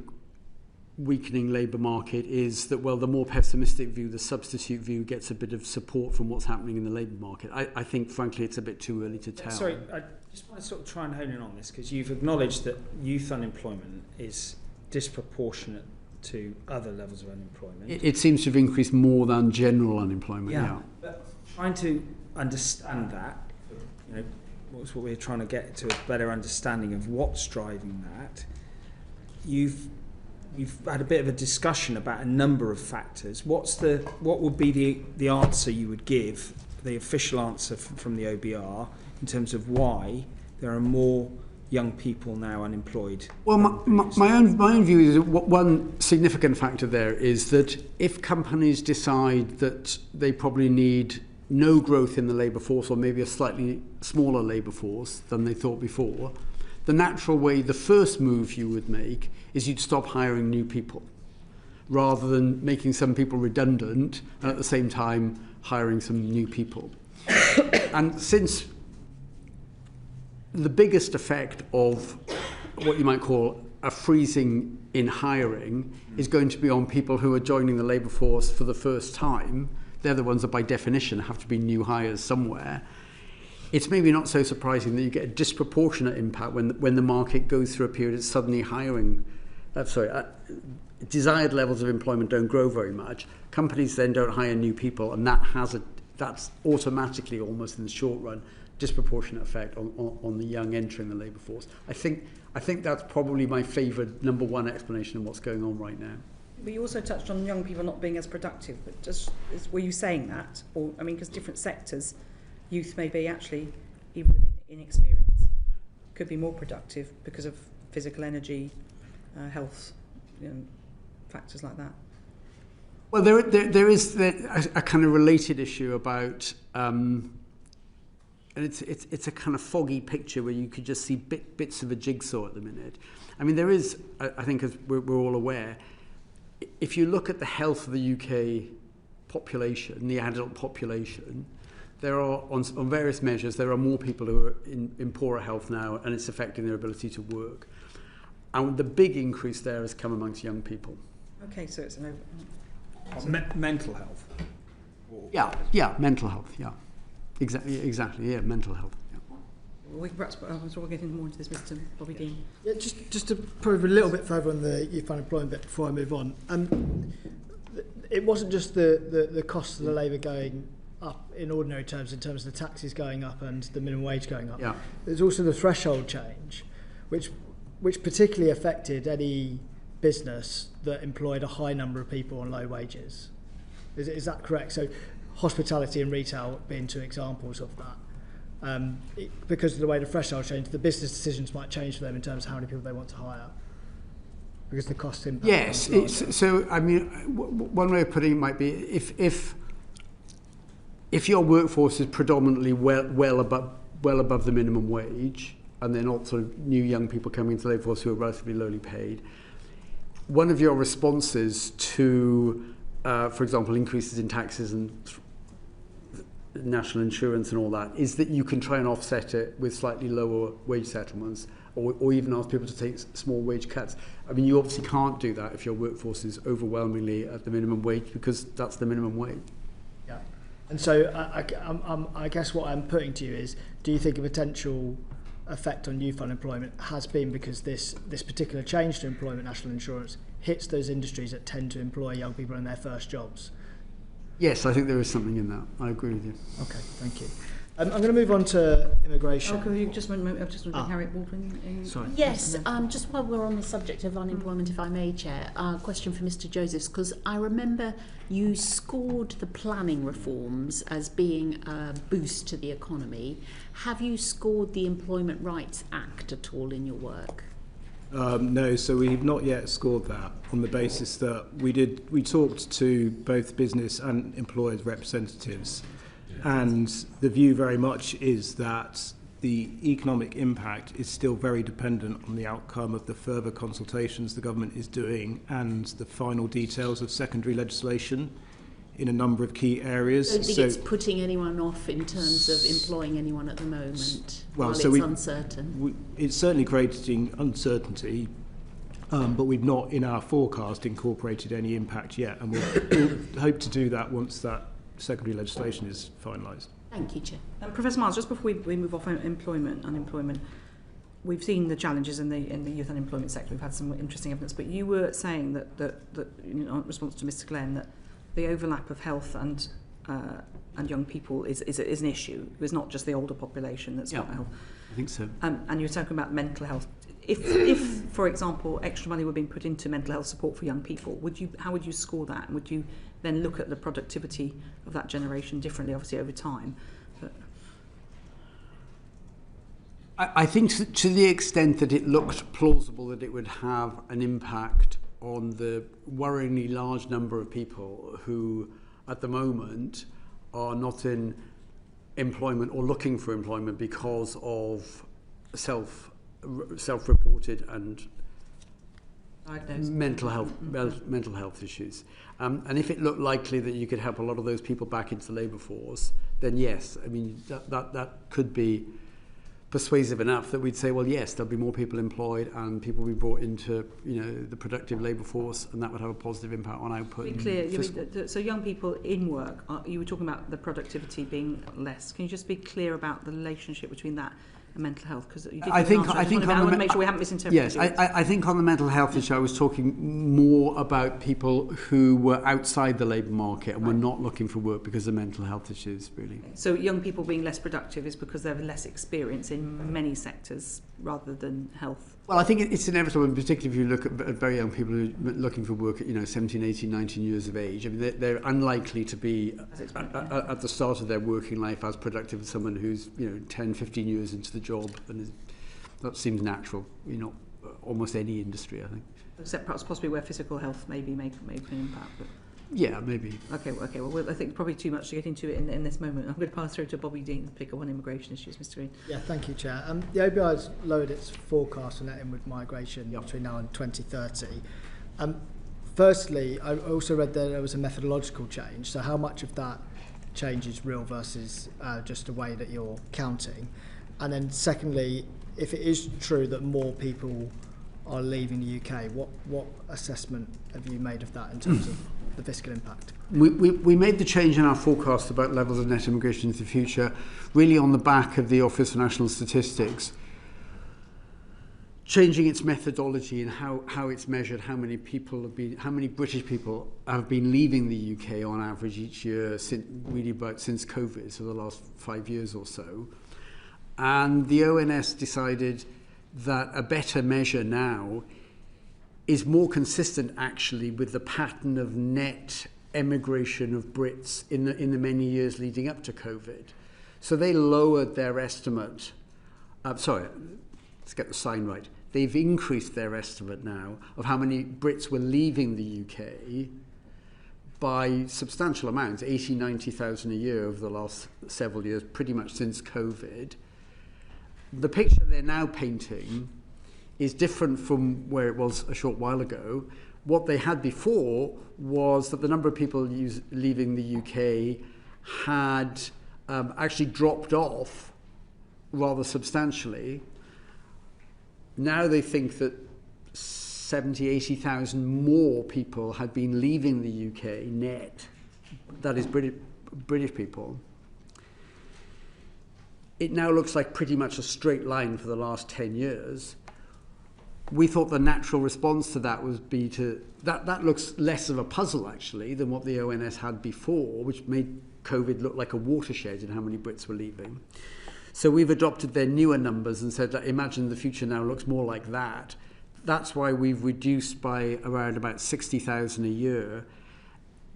Speaker 3: weakening labour market is that, well, the more pessimistic view, the substitute view, gets a bit of support from what's happening in the labour market. I think, frankly, it's a bit too early to tell.
Speaker 7: Sorry, I just want to sort of try and hone in on this, because you've acknowledged that youth unemployment is disproportionate to other levels of unemployment.
Speaker 3: It seems to have increased more than general unemployment, yeah.
Speaker 7: But trying to understand that, you know, what's what we're trying to get to a better understanding of what's driving that. You've had a bit of a discussion about a number of factors. What would be the answer you would give, the official answer from the OBR, in terms of why there are more young people now unemployed?
Speaker 3: Well, my own view is that one significant factor there is that if companies decide that they probably need no growth in the labour force, or maybe a slightly smaller labour force than they thought before, the natural way, the first move you would make is you'd stop hiring new people, rather than making some people redundant and at the same time hiring some new people. And since the biggest effect of what you might call a freezing in hiring is going to be on people who are joining the labour force for the first time, they're the ones that by definition have to be new hires somewhere. It's maybe not so surprising that you get a disproportionate impact when the market goes through a period of suddenly hiring. Desired levels of employment don't grow very much. Companies then don't hire new people, and that's automatically, almost in the short run, disproportionate effect on the young entering the labour force. I think that's probably my favourite number one explanation of what's going on right now.
Speaker 1: But you also touched on young people not being as productive. But were you saying that, or I mean, because different sectors, youth may be actually, even with inexperience, could be more productive because of physical energy, health, factors like that.
Speaker 3: Well, there is a kind of related issue about and it's a kind of foggy picture where you could just see bits of a jigsaw at the minute. I mean, there is, I think, as we're all aware, if you look at the health of the UK population, the adult population, there are, on various measures, there are more people who are in poorer health now, and it's affecting their ability to work. And the big increase there has come amongst young people.
Speaker 1: Okay, so it's an
Speaker 7: mental health.
Speaker 3: Yeah, mental health, yeah. Exactly, yeah, mental health. Yeah.
Speaker 1: We can perhaps we'll get more into this, Mr. Bobby Dean.
Speaker 8: Yeah, just to probe a little bit further on the youth unemployment bit before I move on. It wasn't just the cost of the labour going up in ordinary terms, in terms of the taxes going up and the minimum wage going up.
Speaker 3: Yeah.
Speaker 8: There's also the threshold change, which particularly affected any business that employed a high number of people on low wages. Is that correct? So hospitality and retail being two examples of that. Because of the way the threshold changed, the business decisions might change for them in terms of how many people they want to hire. Because the cost impact.
Speaker 3: Yes. So, I mean, one way of putting it might be if your workforce is predominantly well above the minimum wage, and they're not sort of new young people coming into the labour force who are relatively lowly paid, one of your responses to, for example, increases in taxes and national insurance and all that, is that you can try and offset it with slightly lower wage settlements, or even ask people to take small wage cuts. I mean, you obviously can't do that if your workforce is overwhelmingly at the minimum wage, because that's the minimum wage.
Speaker 8: Yeah. And so I guess what I'm putting to you is, do you think a potential effect on youth unemployment has been because this particular change to employment national insurance hits those industries that tend to employ young people in their first jobs?
Speaker 3: Yes, I think there is something in that. I agree with you.
Speaker 8: Okay, thank you. I'm going to move on to immigration.
Speaker 1: Can you just Harriet Baldwin?
Speaker 8: Sorry.
Speaker 9: Yes, just while we're on the subject of unemployment, if I may, Chair, question for Mr. Josephs, because I remember you scored the planning reforms as being a boost to the economy. Have you scored the Employment Rights Act at all in your work?
Speaker 4: No, so we've not yet scored that, on the basis that we talked to both business and employers' representatives, and the view very much is that the economic impact is still very dependent on the outcome of the further consultations the government is doing and the final details of secondary legislation in a number of key areas.
Speaker 9: I don't think it's putting anyone off in terms of employing anyone at the moment, while it's uncertain.
Speaker 4: It's certainly creating uncertainty, but we've not in our forecast incorporated any impact yet, and we'll hope to do that once that secondary legislation is finalised.
Speaker 9: Thank you, Chair.
Speaker 1: Professor Miles, just before we move off unemployment, we've seen the challenges in the youth unemployment sector. We've had some interesting evidence, but you were saying that in response to Mr. Glenn, that the overlap of health and young people is an issue. It's not just the older population that's got health.
Speaker 3: I think so.
Speaker 1: And you were talking about mental health. If, for example, extra money were being put into mental health support for young people, how would you score that? And would you then look at the productivity of that generation differently, obviously, over time? But
Speaker 3: I think to the extent that it looked plausible that it would have an impact on the worryingly large number of people who, at the moment, are not in employment or looking for employment because of self-reported and mental health issues. And if it looked likely that you could help a lot of those people back into the labour force, then yes, I mean, that could be persuasive enough that we'd say, well, yes, there'll be more people employed and people will be brought into, the productive labour force, and that would have a positive impact on output.
Speaker 1: To be clear, so young people in work, you were talking about the productivity being less. Can you just be clear about the relationship between that and mental health? Because I want to make sure we haven't misinterpreted.
Speaker 3: Yes, I think on the mental health issue, I was talking more about people who were outside the labour market and were not looking for work because of mental health issues, really.
Speaker 1: So young people being less productive is because they have less experience in many sectors rather than health?
Speaker 3: Well, I think it's inevitable, and particularly if you look at very young people who are looking for work at 17, 18, 19 years of age. I mean, they're unlikely to be at the start of their working life as productive as someone who's 10, 15 years into the job, and that seems natural. Almost any industry, I think.
Speaker 1: Except perhaps possibly where physical health maybe make an impact. But
Speaker 3: Yeah, maybe.
Speaker 1: Okay, well, I think probably too much to get into it in this moment. I'm going to pass through to Bobby Dean to pick up on immigration issues, Mr. Green.
Speaker 8: Yeah, thank you, Chair. The OBI has lowered its forecast for net inward migration between now and 2030. Firstly, I also read that there was a methodological change. So how much of that change is real versus just a way that you're counting? And then secondly, if it is true that more people are leaving the UK, what assessment have you made of that in terms of the fiscal impact?
Speaker 3: We made the change in our forecast about levels of net immigration into the future really on the back of the Office for National Statistics changing its methodology and how it's measured, how many British people have been leaving the UK on average each year since COVID, so the last 5 years or so. And the ONS decided that a better measure now is more consistent actually with the pattern of net emigration of Brits in the many years leading up to COVID. So they lowered their estimate. Let's get the sign right. They've increased their estimate now of how many Brits were leaving the UK by substantial amounts, 80,000, 90,000 a year over the last several years, pretty much since COVID. The picture they're now painting is different from where it was a short while ago. What they had before was that the number of people leaving the UK had actually dropped off rather substantially. Now they think that 70,000, 80,000 more people had been leaving the UK net. That is British people. It now looks like pretty much a straight line for the last 10 years. We thought the natural response to that would be that looks less of a puzzle actually than what the ONS had before, which made COVID look like a watershed in how many Brits were leaving. So we've adopted their newer numbers and said that imagine the future now looks more like that. That's why we've reduced by around about 60,000 a year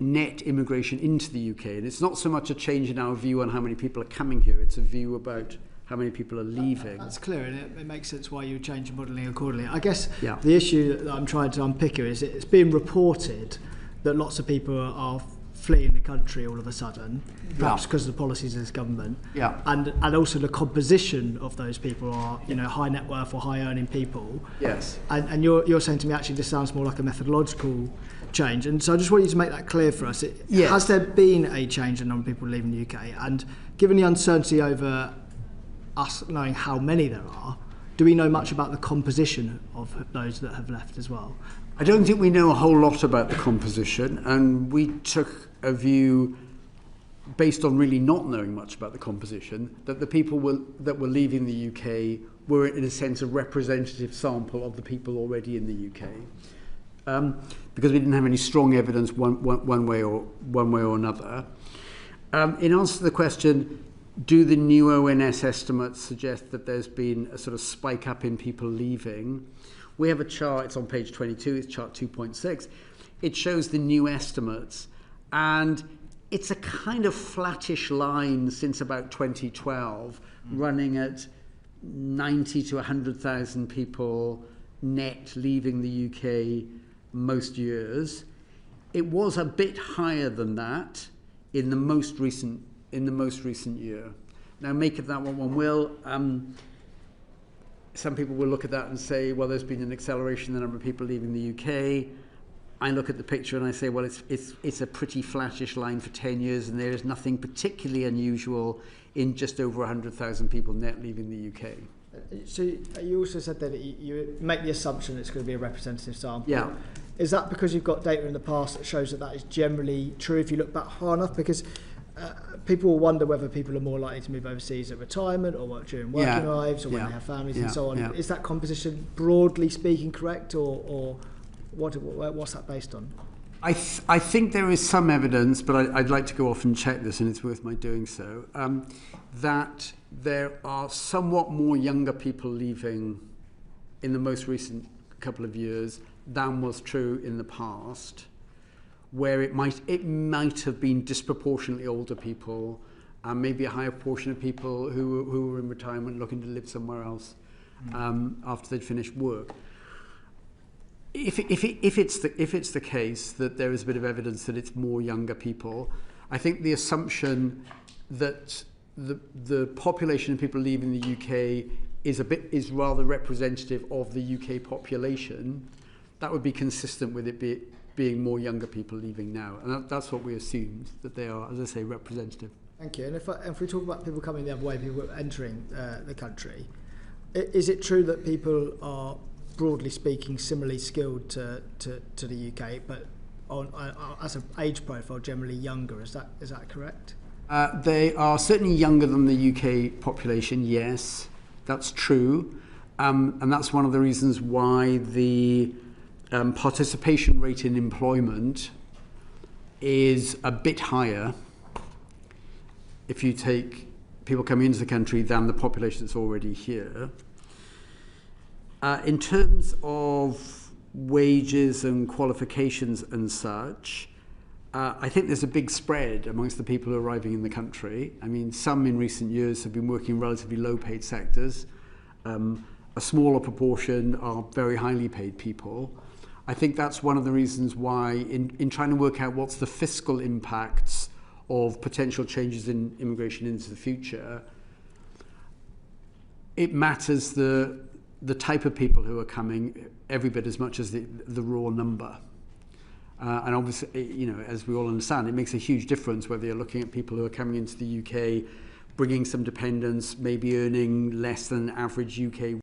Speaker 3: net immigration into the UK. And it's not so much a change in our view on how many people are coming here, it's a view about how many people are leaving.
Speaker 8: That's clear, and it makes sense why you change your modelling accordingly. I guess the issue that I'm trying to unpick here is it's being reported that lots of people are fleeing the country all of a sudden, perhaps because of the policies of this government. Yeah. And also the composition of those people are, high net worth or high earning people. Yes. And you're saying to me actually this sounds more like a methodological change. And so I just want you to make that clear for us. Yes. Has there been a change in the number of people leaving the UK? And given the uncertainty over us knowing how many there are, do we know much about the composition of those that have left as well?
Speaker 3: I don't think we know a whole lot about the composition, and we took a view based on really not knowing much about the composition that the people that were leaving the UK were in a sense a representative sample of the people already in the UK, because we didn't have any strong evidence one way or another. In answer to the question, do the new ONS estimates suggest that there's been a sort of spike up in people leaving? We have a chart, it's on page 22, it's chart 2.6. It shows the new estimates, and it's a kind of flattish line since about 2012, running at 90 to 100,000 people net leaving the UK most years. It was a bit higher than that in the most recent year. Now, make of that what one will. Some people will look at that and say, well, there's been an acceleration in the number of people leaving the UK. I look at the picture and I say, well, it's a pretty flattish line for 10 years, and there is nothing particularly unusual in just over 100,000 people net leaving the UK.
Speaker 8: So you also said that you make the assumption it's going to be a representative sample.
Speaker 3: Yeah.
Speaker 8: Is that because you've got data in the past that shows that is generally true if you look back hard enough? Because people will wonder whether people are more likely to move overseas at retirement or work during working lives or when they have families and so on. Yeah. Is that composition, broadly speaking, correct, or what's that based on?
Speaker 3: I think there is some evidence, but I'd like to go off and check this, and it's worth my doing so, that there are somewhat more younger people leaving in the most recent couple of years than was true in the past, where it might have been disproportionately older people, and maybe a higher proportion of people who were in retirement looking to live somewhere else after they'd finished work. If it's the case that there is a bit of evidence that it's more younger people, I think the assumption that the population of people leaving the UK is rather representative of the UK population, that would be consistent with it being more younger people leaving now, and that's what we assumed, that they are, as I say, representative.
Speaker 8: Thank you. And if we talk about people coming the other way, people entering the country, is it true that people are, broadly speaking, similarly skilled to the UK, but as an age profile, generally younger? Is that correct?
Speaker 3: They are certainly younger than the UK population, yes, that's true. And that's one of the reasons why the participation rate in employment is a bit higher if you take people coming into the country than the population that's already here. In terms of wages and qualifications and such, I think there's a big spread amongst the people who are arriving in the country. I mean, some in recent years have been working in relatively low-paid sectors. A smaller proportion are very highly paid people. I think that's one of the reasons why, in trying to work out what's the fiscal impacts of potential changes in immigration into the future, it matters the type of people who are coming every bit as much as the raw number. And obviously, you know, as we all understand, it makes a huge difference whether you're looking at people who are coming into the UK, bringing some dependents, maybe earning less than average UK.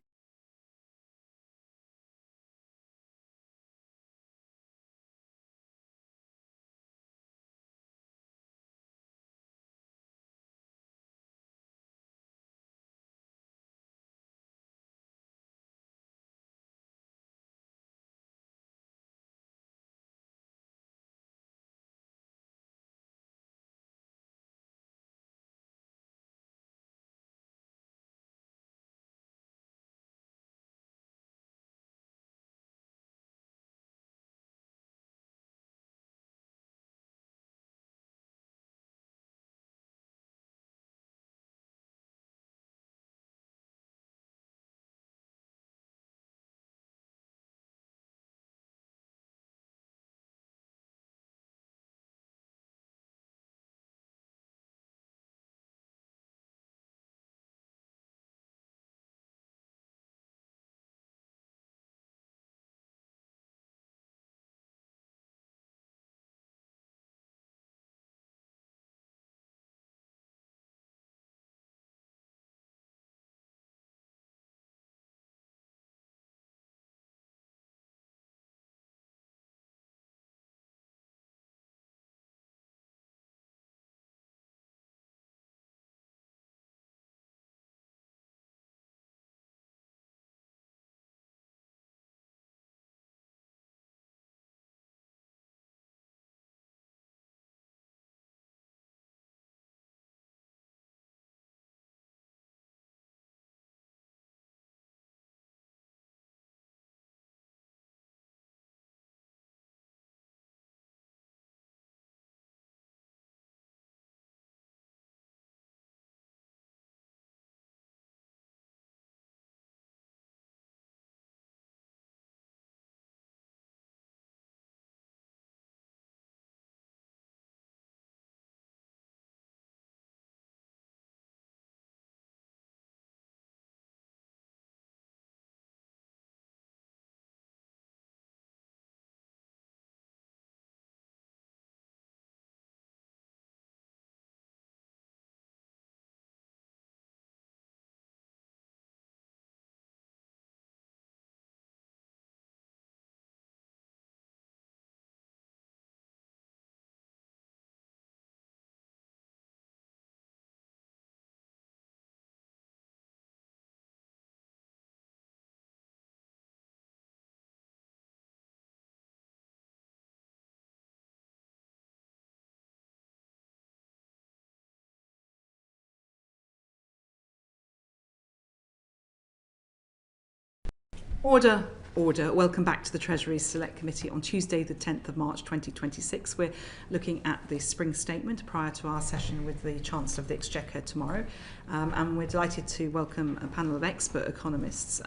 Speaker 1: Order. Welcome back to the Treasury Select Committee on Tuesday, the 10th of March 2026. We're looking at the Spring Statement prior to our session with the Chancellor of the Exchequer tomorrow. And we're delighted to welcome a panel of expert economists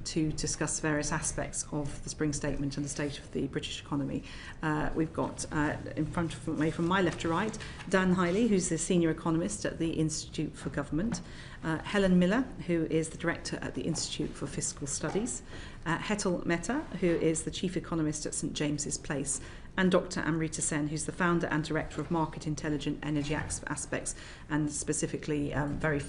Speaker 1: to discuss various aspects of the Spring Statement and the state of the British economy. We've got in front of me, from my left to right, Dan Hiley, who's the Senior Economist at the Institute for Government, Helen Miller, who is the Director at the Institute for Fiscal Studies, Hetal Mehta, who is the Chief Economist at St James's Place, and Dr. Amrita Sen, who's the founder and director of Market Intelligent Energy Aspects, and specifically very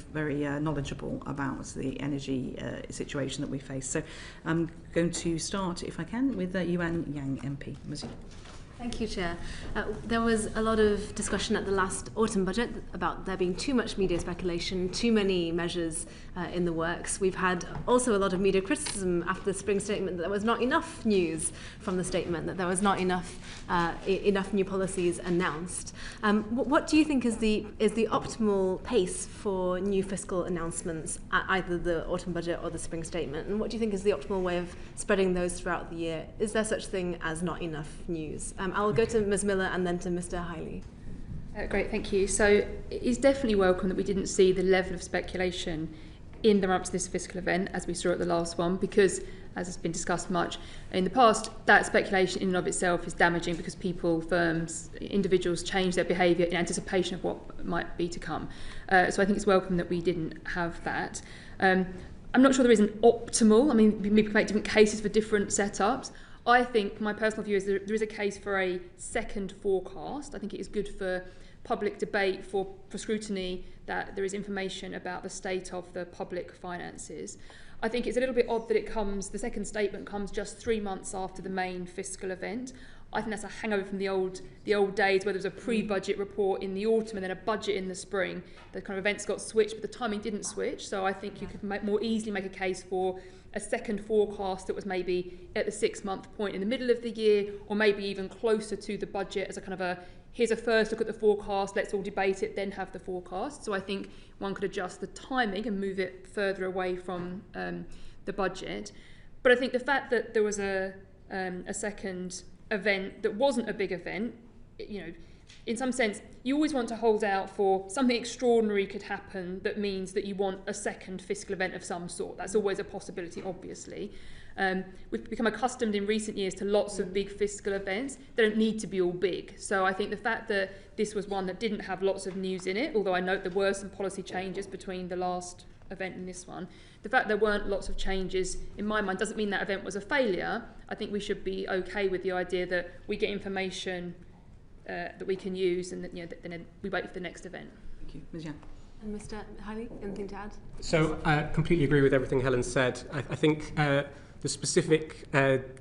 Speaker 1: knowledgeable about the energy situation that we face. So I'm going to start, if I can, with Yuan Yang MP. Muzi.
Speaker 10: Thank you, Chair. There was a lot of discussion at the last autumn budget about there being too much media speculation, too many measures in the works. We've had also a lot of media criticism after the Spring Statement that there was not enough news from the statement, that there was not enough new policies announced. What do you think is the optimal pace for new fiscal announcements at either the autumn budget or the Spring Statement? And what do you think is the optimal way of spreading those throughout the year? Is there such thing as not enough news? I'll go to Ms Miller and then to Mr Hiley.
Speaker 11: Great, thank you. So it's definitely welcome that we didn't see the level of speculation in the run-up to this fiscal event as we saw at the last one, because, as has been discussed much in the past, that speculation in and of itself is damaging because people, firms, individuals change their behaviour in anticipation of what might be to come. So I think it's welcome that we didn't have that. I'm not sure there is an optimal, I mean, we can make different cases for different setups. I think my personal view is there is a case for a second forecast. I think it is good for public debate, for scrutiny, that there is information about the state of the public finances. I think it's a little bit odd that the second statement comes just 3 months after the main fiscal event. I think that's a hangover from the old days where there was a pre-budget report in the autumn and then a budget in the spring. The kind of events got switched, but the timing didn't switch. So I think you could more easily make a case for a second forecast that was maybe at the 6-month point in the middle of the year, or maybe even closer to the budget as a kind of here's a first look at the forecast, let's all debate it, then have the forecast. So I think one could adjust the timing and move it further away from the budget. But I think the fact that there was a second event that wasn't a big event, in some sense, you always want to hold out for something extraordinary could happen that means that you want a second fiscal event of some sort. That's always a possibility, obviously. We've become accustomed in recent years to lots of big fiscal events. They don't need to be all big. So I think the fact that this was one that didn't have lots of news in it, although I note there were some policy changes between the last event and this one, the fact there weren't lots of changes, in my mind, doesn't mean that event was a failure. I think we should be okay with the idea that we get information that we can use, and that then we wait for the next event.
Speaker 1: Thank you, Ms. Yang.
Speaker 10: And Mr Hiley, anything to add?
Speaker 12: So I completely agree with everything Helen said. I think the specific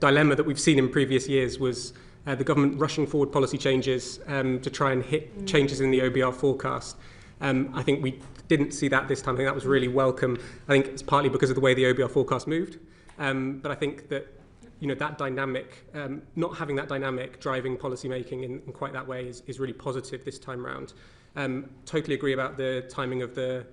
Speaker 12: dilemma that we've seen in previous years was the government rushing forward policy changes to try and hit changes in the OBR forecast. I think we didn't see that this time. I think that was really welcome. I think it's partly because of the way the OBR forecast moved, but I think that that dynamic, not having that dynamic driving policy making in quite that way is really positive this time round. Totally agree about the timing of the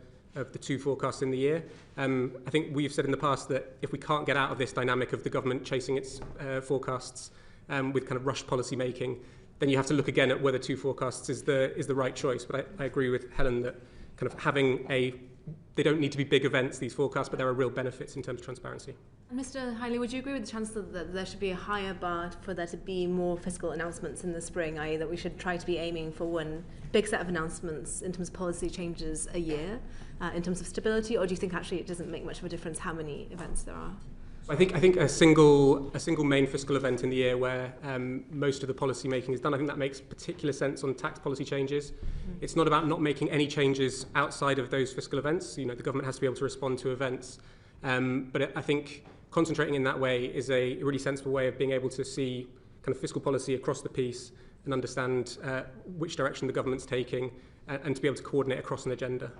Speaker 12: two forecasts in the year. I think we've said in the past that if we can't get out of this dynamic of the government chasing its forecasts with kind of rushed policy making, then you have to look again at whether two forecasts is the right choice. But I agree with Helen that kind of having they don't need to be big events, these forecasts, but there are real benefits in terms of transparency.
Speaker 10: And Mr Hiley, would you agree with the Chancellor that there should be a higher bar for there to be more fiscal announcements in the spring, i.e. that we should try to be aiming for one big set of announcements in terms of policy changes a year, in terms of stability, or do you think actually it doesn't make much of a difference how many events there are?
Speaker 12: I think a single main fiscal event in the year where most of the policy making is done, I think that makes particular sense on tax policy changes. It's not about not making any changes outside of those fiscal events. The government has to be able to respond to events. But I think concentrating in that way is a really sensible way of being able to see kind of fiscal policy across the piece and understand which direction the government's taking and to be able to coordinate across an agenda.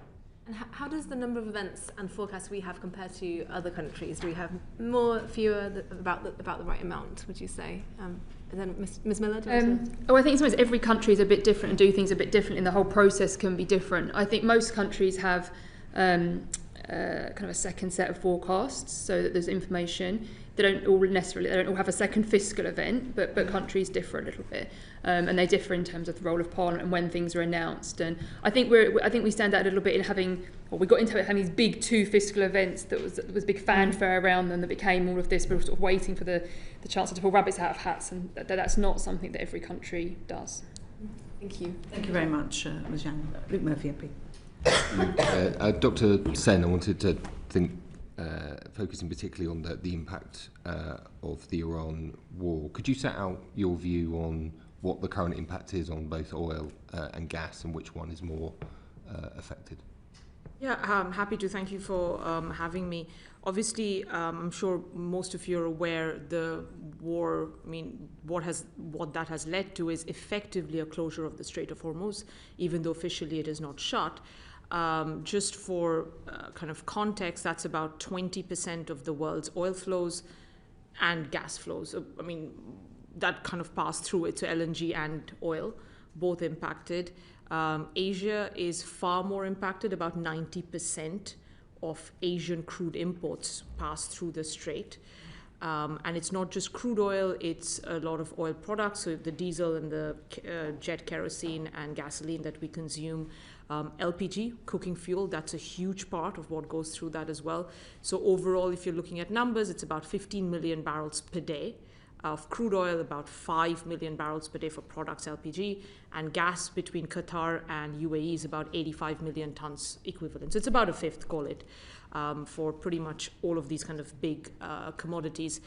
Speaker 10: And how does the number of events and forecasts we have compare to other countries? Do we have more, fewer, about the right amount, would you say? And then Ms Miller?
Speaker 11: I think sometimes every country is a bit different and do things a bit different, and the whole process can be different. I think most countries have kind of a second set of forecasts so that there's information. they don't all have a second fiscal event, but countries differ a little bit, and they differ in terms of the role of Parliament and when things are announced. And I think we stand out a little bit in having, or we got into it having these big 2 fiscal events that was big fanfare around them that became all of this. We were sort of waiting for the Chancellor to pull rabbits out of hats, and that's not something that every country does.
Speaker 10: Thank you.
Speaker 1: Thank you very much, Ms. Yang. Luke Murphy, MP.
Speaker 2: Dr. Sen, I wanted to focusing particularly on the impact of the Iran war. Could you set out your view on what the current impact is on both oil and gas, and which one is more affected?
Speaker 13: Yeah, I'm happy to. Thank you for having me. Obviously, I'm sure most of you are aware the war, what that has led to is effectively a closure of the Strait of Hormuz, even though officially it is not shut. Just for kind of context, that's about 20% of the world's oil flows and gas flows. That kind of passed through it, so LNG and oil, both impacted. Asia is far more impacted. About 90% of Asian crude imports pass through the strait. And it's not just crude oil, it's a lot of oil products, so the diesel and the jet kerosene and gasoline that we consume. LPG, cooking fuel, that's a huge part of what goes through that as well. So overall, if you're looking at numbers, it's about 15 million barrels per day of crude oil, about 5 million barrels per day for products, LPG, and gas between Qatar and UAE is about 85 million tons equivalent. So it's about a fifth, call it, for pretty much all of these kind of big commodities.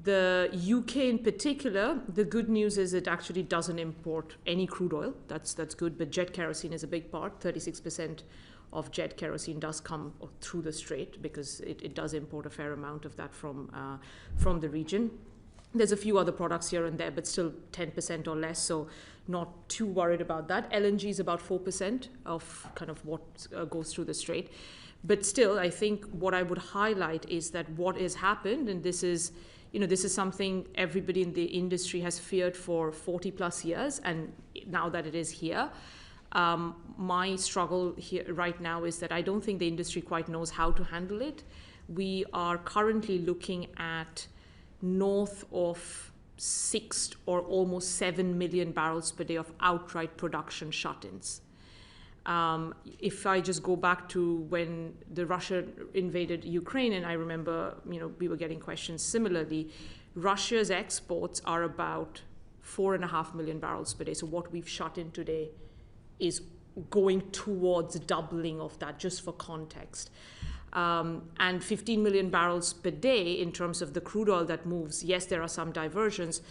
Speaker 13: The UK in particular, the good news is it actually doesn't import any crude oil. That's good, but jet kerosene is a big part. 36% of jet kerosene does come through the strait because it does import a fair amount of that from the region. There's a few other products here and there, but still 10% or less, so not too worried about that. LNG is about 4% of kind of what goes through the strait. But still, I think what I would highlight is that what has happened, and this is something everybody in the industry has feared for 40 plus years, and now that it is here, my struggle here right now is that I don't think the industry quite knows how to handle it. We are currently looking at north of 6 or almost 7 million barrels per day of outright production shut-ins. If I just go back to when the Russia invaded Ukraine, and I remember, we were getting questions similarly, Russia's exports are about 4.5 million barrels per day. So what we've shut in today is going towards doubling of that, just for context. And 15 million barrels per day in terms of the crude oil that moves. Yes, there are some diversions,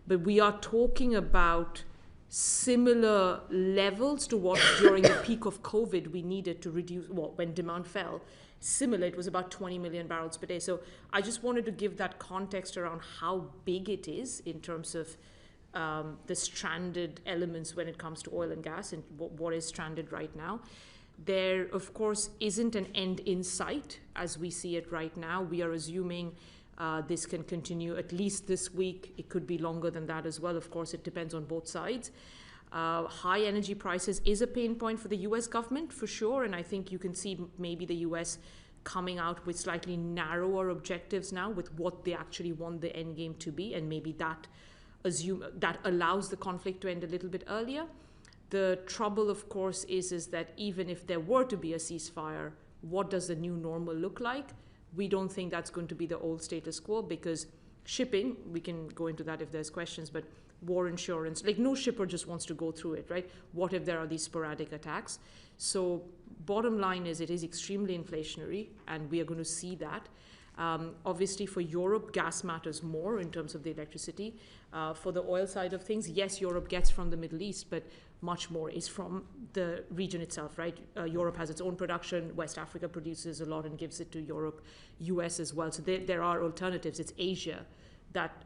Speaker 13: but we are talking about similar levels to what during the peak of COVID we needed to reduce, when demand fell. Similar, it was about 20 million barrels per day. So I just wanted to give that context around how big it is in terms of the stranded elements when it comes to oil and gas and what is stranded right now. There, of course, isn't an end in sight as we see it right now. We are assuming this can continue at least this week. It could be longer than that as well. Of course, it depends on both sides. High energy prices is a pain point for the US government, for sure. And I think you can see maybe the US coming out with slightly narrower objectives now with what they actually want the end game to be. And maybe that allows the conflict to end a little bit earlier. The trouble, of course, is that even if there were to be a ceasefire, what does the new normal look like? We don't think that's going to be the old status quo, because shipping, we can go into that if there's questions, but war insurance, like no shipper just wants to go through it, right? What if there are these sporadic attacks? So bottom line is it is extremely inflationary, and we are going to see that. Obviously, for Europe, gas matters more in terms of the electricity. For the oil side of things, yes, Europe gets from the Middle East, but much more is from the region itself, right? Europe has its own production. West Africa produces a lot and gives it to Europe, US as well. So there are alternatives. It's Asia that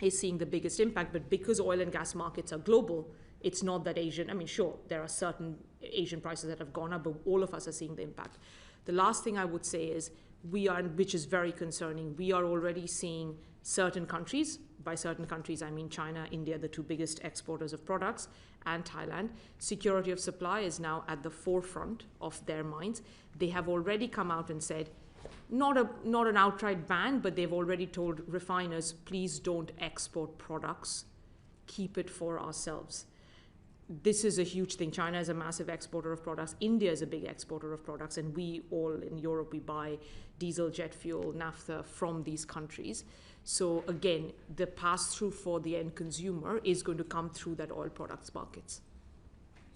Speaker 13: is seeing the biggest impact. But because oil and gas markets are global, it's not that Asian. Sure, there are certain Asian prices that have gone up, but all of us are seeing the impact. The last thing I would say is which is very concerning, we are already seeing certain countries, by certain countries I mean China, India, the two biggest exporters of products, and Thailand. Security of supply is now at the forefront of their minds. They have already come out and said, not an outright ban, but they've already told refiners, please don't export products, keep it for ourselves. This is a huge thing. China is a massive exporter of products. India is a big exporter of products, and we all in Europe, we buy diesel, jet fuel, naphtha from these countries. So again, the pass-through for the end consumer is going to come through that oil products markets.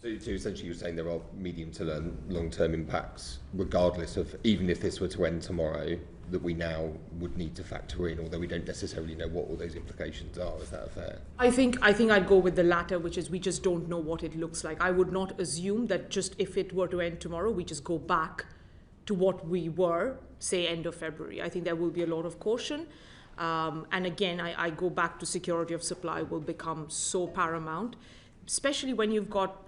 Speaker 2: So essentially you're saying there are medium to long-term impacts, regardless of, even if this were to end tomorrow, that we now would need to factor in, although we don't necessarily know what all those implications are. Is that fair?
Speaker 13: I think I'd go with the latter, which is we just don't know what it looks like. I would not assume that just if it were to end tomorrow, we just go back to what we were, say, end of February. I think there will be a lot of caution. And again, I go back to security of supply will become so paramount, especially when you've got,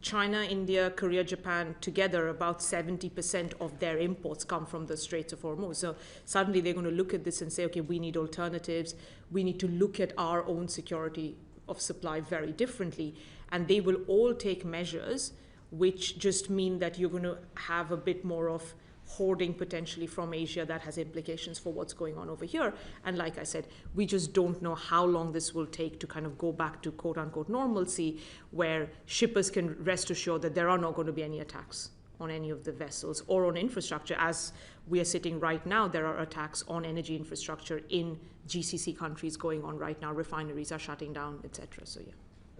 Speaker 13: China, India, Korea, Japan together, about 70% of their imports come from the Straits of Hormuz. So suddenly they're going to look at this and say, okay, we need alternatives. We need to look at our own security of supply very differently. And they will all take measures which just mean that you're going to have a bit more of hoarding potentially from Asia that has implications for what's going on over here. And like I said, we just don't know how long this will take to kind of go back to quote unquote normalcy, where shippers can rest assured that there are not going to be any attacks on any of the vessels or on infrastructure. As we are sitting right now, there are attacks on energy infrastructure in GCC countries going on right now. Refineries are shutting down, etc. So yeah.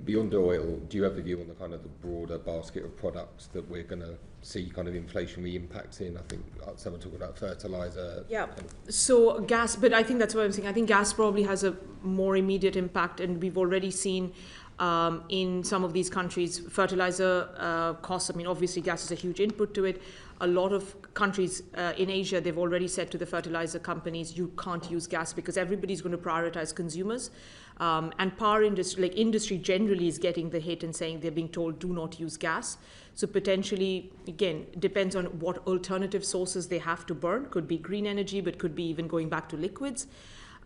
Speaker 2: Beyond oil, do you have a view on the kind of the broader basket of products that we're going to see kind of inflationary impacts in? I think someone talked about fertilizer.
Speaker 13: Yeah, so gas, but I think that's what I'm saying. I think gas probably has a more immediate impact, and we've already seen in some of these countries fertilizer costs. I mean, obviously gas is a huge input to it. A lot of countries in Asia, they've already said to the fertilizer companies, you can't use gas because everybody's going to prioritize consumers. And power industry, like industry generally, is getting the hit and saying they're being told do not use gas. So potentially, again, depends on what alternative sources they have to burn. Could be green energy, but could be even going back to liquids.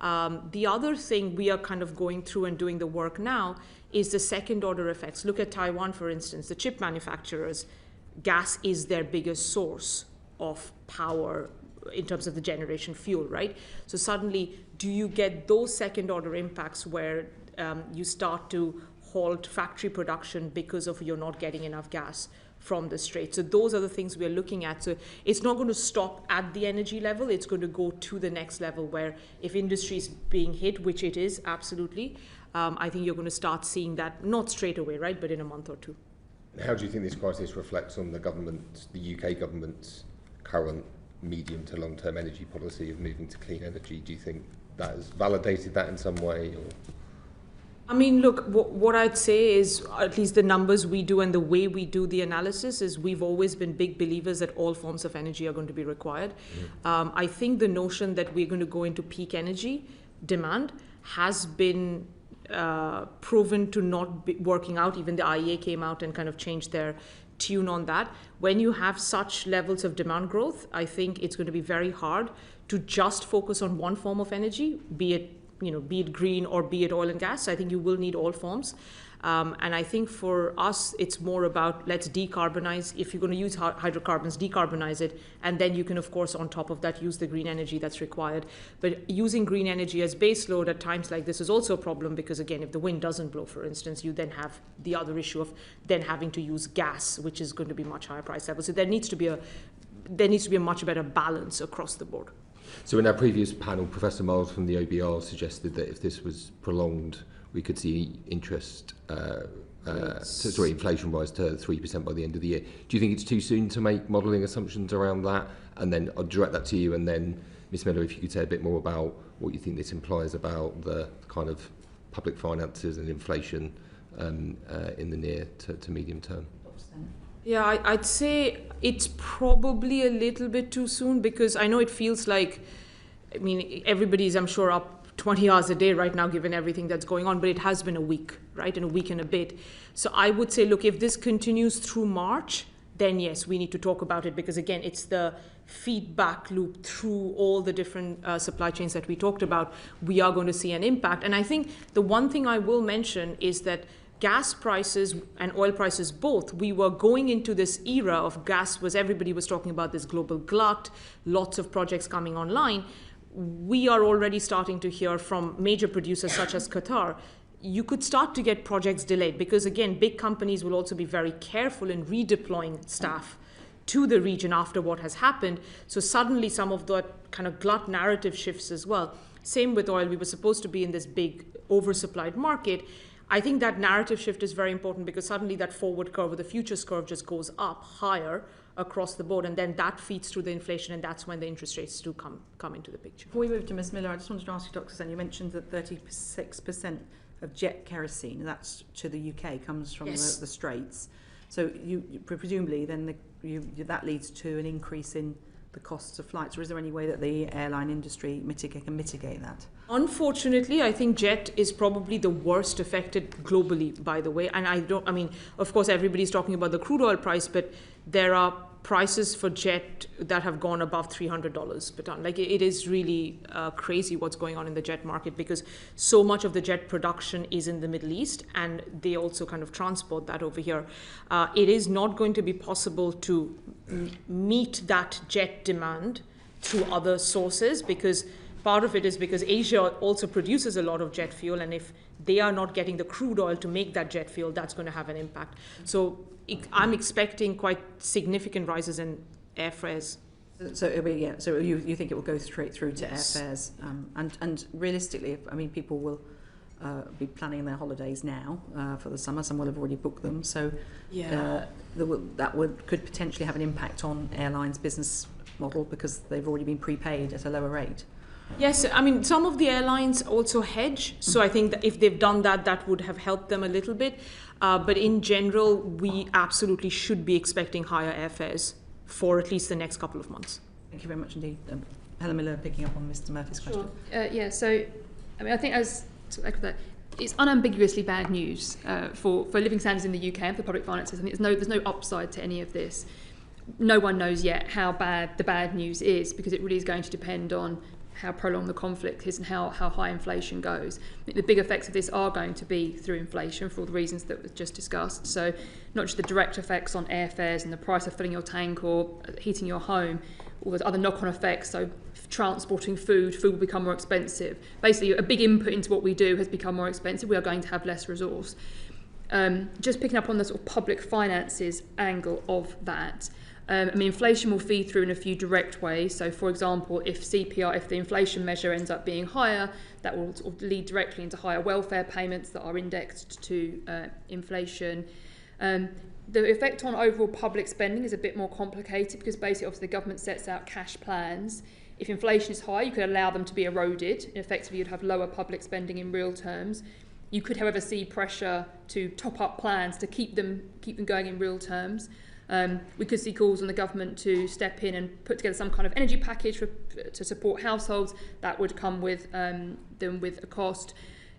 Speaker 13: The other thing we are kind of going through and doing the work now is the second order effects. Look at Taiwan, for instance. The chip manufacturers, gas is their biggest source of power in terms of the generation fuel, right? So suddenly, do you get those second order impacts where you start to halt factory production because of you're not getting enough gas from the Strait? So those are the things we're looking at. So it's not going to stop at the energy level. It's going to go to the next level where if industry is being hit, which it is, absolutely, I think you're going to start seeing that, not straight away, right, but in a month or two.
Speaker 2: How do you think this crisis reflects on the UK government's current medium to long-term energy policy of moving to clean energy? Do you think that has validated that in some way? Or?
Speaker 13: I mean, look, what I'd say is, at least the numbers we do and the way we do the analysis is we've always been big believers that all forms of energy are going to be required. I think the notion that we're going to go into peak energy demand has been proven to not be working out. Even the IEA came out and kind of changed their tune on that. When you have such levels of demand growth, I think it's going to be very hard to just focus on one form of energy, be it green or be it oil and gas. I think you will need all forms. And I think for us, it's more about let's decarbonize. If you're going to use hydrocarbons, decarbonize it. And then you can, of course, on top of that, use the green energy that's required. But using green energy as baseload at times like this is also a problem because, again, if the wind doesn't blow, for instance, you then have the other issue of then having to use gas, which is going to be much higher price level. So there needs to be a much better balance across the board.
Speaker 2: So in our previous panel, Professor Miles from the OBR suggested that if this was prolonged, we could see inflation rise to 3% by the end of the year. Do you think it's too soon to make modelling assumptions around that? And then I'll direct that to you, and then Ms. Miller, if you could say a bit more about what you think this implies about the kind of public finances and inflation in the near to medium term.
Speaker 13: Yeah, I'd say it's probably a little bit too soon because I know it feels like, I mean, everybody's, I'm sure, up 20 hours a day right now, given everything that's going on, but it has been a week, right? And a week and a bit. So I would say, look, if this continues through March, then yes, we need to talk about it because, again, it's the feedback loop through all the different supply chains that we talked about. We are going to see an impact. And I think the one thing I will mention is that gas prices and oil prices both, we were going into this era of gas, everybody was talking about this global glut, lots of projects coming online. We are already starting to hear from major producers such as Qatar, you could start to get projects delayed because, again, big companies will also be very careful in redeploying staff to the region after what has happened. So suddenly some of the kind of glut narrative shifts as well. Same with oil. We were supposed to be in this big oversupplied market. I think that narrative shift is very important because suddenly that forward curve or the futures curve just goes up higher across the board, and then that feeds through the inflation, and that's when the interest rates do come into the picture.
Speaker 1: Before we move to Ms Miller, I just wanted to ask you, Dr. Sen, you mentioned that 36% of jet kerosene, that's to the UK, comes from the Straits. So you presumably then that leads to an increase in the costs of flights, or is there any way that the airline industry can mitigate that?
Speaker 13: Unfortunately, I think jet is probably the worst affected globally, by the way. And of course, everybody's talking about the crude oil price, but there are prices for jet that have gone above $300 per ton. Like, it is really crazy what's going on in the jet market because so much of the jet production is in the Middle East and they also kind of transport that over here. It is not going to be possible to meet that jet demand through other sources because part of it is because Asia also produces a lot of jet fuel, and if they are not getting the crude oil to make that jet fuel, that's going to have an impact. So I'm expecting quite significant rises in airfares.
Speaker 1: So you think it will go straight through to airfares, and realistically, people will be planning their holidays now for the summer. Some will have already booked them. So could potentially have an impact on airlines' business model because they've already been prepaid at a lower rate.
Speaker 13: Yes, some of the airlines also hedge. So I think that if they've done that, that would have helped them a little bit. But in general, we absolutely should be expecting higher airfares for at least the next couple of months.
Speaker 1: Thank you very much indeed. Helen Miller, picking up on Mr Murphy's question.
Speaker 11: So I think it's unambiguously bad news for living standards in the UK and for public finances. I think there's no upside to any of this. No one knows yet how bad the bad news is because it really is going to depend on how prolonged the conflict is and how high inflation goes. I think the big effects of this are going to be through inflation for all the reasons that were just discussed. So not just the direct effects on airfares and the price of filling your tank or heating your home, all those other knock-on effects. So transporting food will become more expensive. Basically, a big input into what we do has become more expensive. We are going to have less resource. Just picking up on the sort of public finances angle of that. Inflation will feed through in a few direct ways. So, for example, if the inflation measure ends up being higher, that will sort of lead directly into higher welfare payments that are indexed to inflation. The effect on overall public spending is a bit more complicated because basically, obviously, the government sets out cash plans. If inflation is high, you could allow them to be eroded. And effectively, you'd have lower public spending in real terms. You could, however, see pressure to top up plans to keep them going in real terms. We could see calls on the government to step in and put together some kind of energy package to support households. That would come with a cost.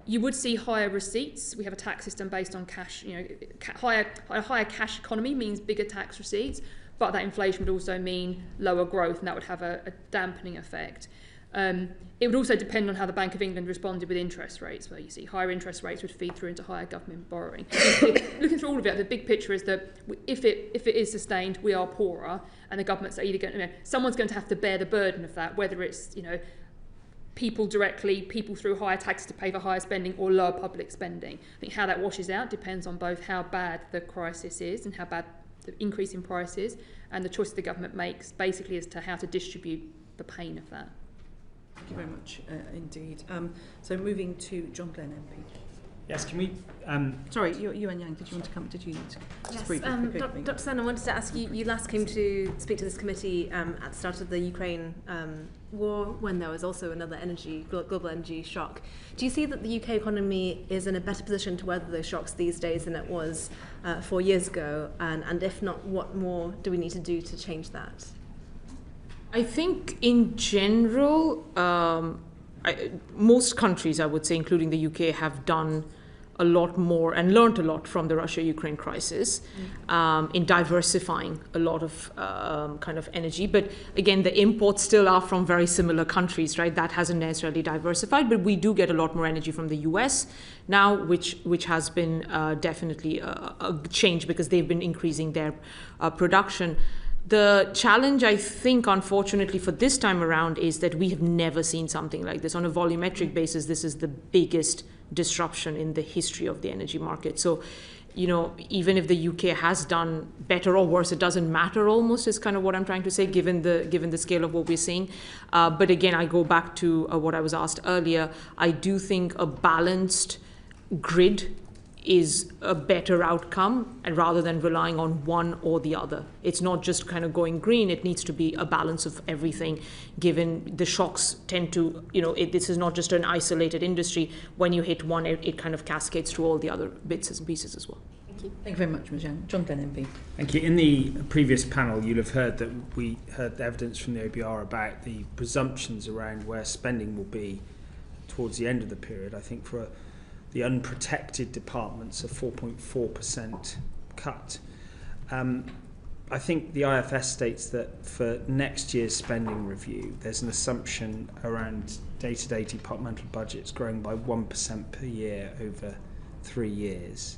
Speaker 11: You would see higher receipts. We have a tax system based on cash. A higher cash economy means bigger tax receipts, but that inflation would also mean lower growth, and that would have a dampening effect. It would also depend on how the Bank of England responded with interest rates, where you see higher interest rates would feed through into higher government borrowing. Looking through all of it, the big picture is that if it is sustained, we are poorer, and the government's either going someone's going to have to bear the burden of that, whether it's people directly, people through higher taxes to pay for higher spending, or lower public spending. I think how that washes out depends on both how bad the crisis is and how bad the increase in prices, and the choice the government makes basically as to how to distribute the pain of that.
Speaker 1: Thank you very much indeed. So moving to John Glenn MP.
Speaker 14: Yes, can we...
Speaker 1: Sorry, you and Yang, did you want to come? Did you need to
Speaker 10: yes,
Speaker 1: briefly
Speaker 10: Dr. Sen, I wanted to ask you, you last came to speak to this committee at the start of the Ukraine war, when there was also another global energy shock. Do you see that the UK economy is in a better position to weather those shocks these days than it was 4 years ago? And if not, what more do we need to do to change that?
Speaker 13: I think in general, most countries, I would say, including the UK, have done a lot more and learned a lot from the Russia-Ukraine crisis in diversifying a lot of kind of energy. But again, the imports still are from very similar countries, right? That hasn't necessarily diversified, but we do get a lot more energy from the US now, which has been definitely a change because they've been increasing their production. The challenge, I think, unfortunately, for this time around is that we have never seen something like this. On a volumetric basis, this is the biggest disruption in the history of the energy market. So, you know, even if the UK has done better or worse, it doesn't matter almost, is kind of what I'm trying to say, given the scale of what we're seeing. But again, I go back to what I was asked earlier. I do think a balanced grid is a better outcome, and rather than relying on one or the other. It's not just kind of going green, it needs to be a balance of everything, given the shocks tend to, you know, this is not just an isolated industry. When you hit one, it kind of cascades to all the other bits and pieces as well.
Speaker 1: Thank you. Thank you very much, Ms. John Glenn MP.
Speaker 7: Thank you. In the previous panel, you'll have heard that we heard the evidence from the OBR about the presumptions around where spending will be towards the end of the period. I think for the unprotected departments, a 4.4% cut. I think the IFS states that for next year's spending review, there's an assumption around day-to-day departmental budgets growing by 1% per year over 3 years.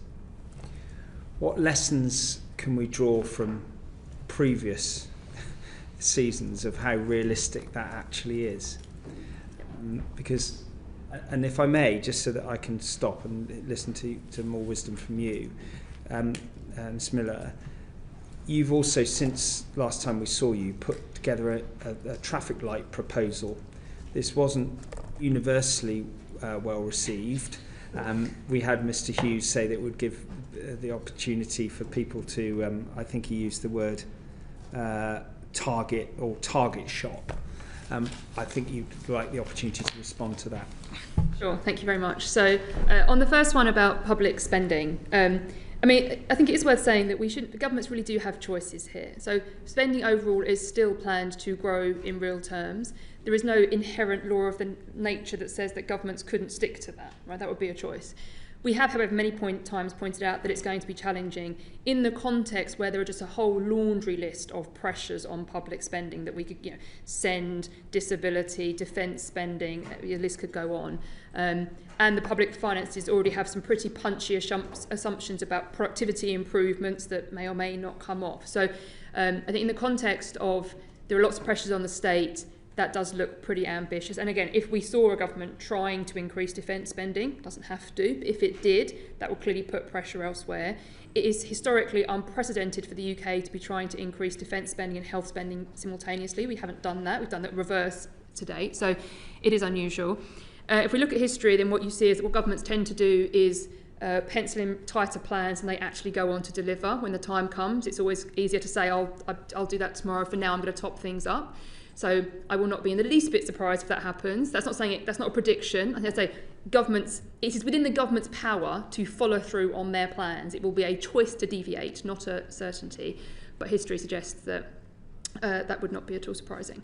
Speaker 7: What lessons can we draw from previous seasons of how realistic that actually is? Because, and if I may, just so that I can stop and listen to more wisdom from you, Ms. Miller, you've also, since last time we saw you, put together a traffic light proposal. This wasn't universally well received. We had Mr. Hughes say that it would give the opportunity for people to, I think he used the word target or target shop. I think you'd like the opportunity to respond to that.
Speaker 11: Sure, thank you very much. So on the first one about public spending, I mean, I think it is worth saying that the governments really do have choices here. So spending overall is still planned to grow in real terms. There is no inherent law of the nature that says that governments couldn't stick to that, right? That would be a choice. We have, however, many times pointed out that it's going to be challenging in the context where there are just a whole laundry list of pressures on public spending that we could, you know, send, disability, defence spending, the list could go on. And the public finances already have some pretty punchy assumptions about productivity improvements that may or may not come off. So I think in the context of there are lots of pressures on the state, that does look pretty ambitious. And again, if we saw a government trying to increase defence spending, doesn't have to, but if it did, that will clearly put pressure elsewhere. It is historically unprecedented for the UK to be trying to increase defence spending and health spending simultaneously. We haven't done that. We've done that reverse to date. So it is unusual. If we look at history, then what you see is that what governments tend to do is pencil in tighter plans and they actually go on to deliver when the time comes. It's always easier to say, I'll do that tomorrow. For now, I'm going to top things up. So I will not be in the least bit surprised if that happens. That's not saying that's not a prediction. I'm going to say it is within the government's power to follow through on their plans. It will be a choice to deviate, not a certainty. But history suggests that that would not be at all surprising.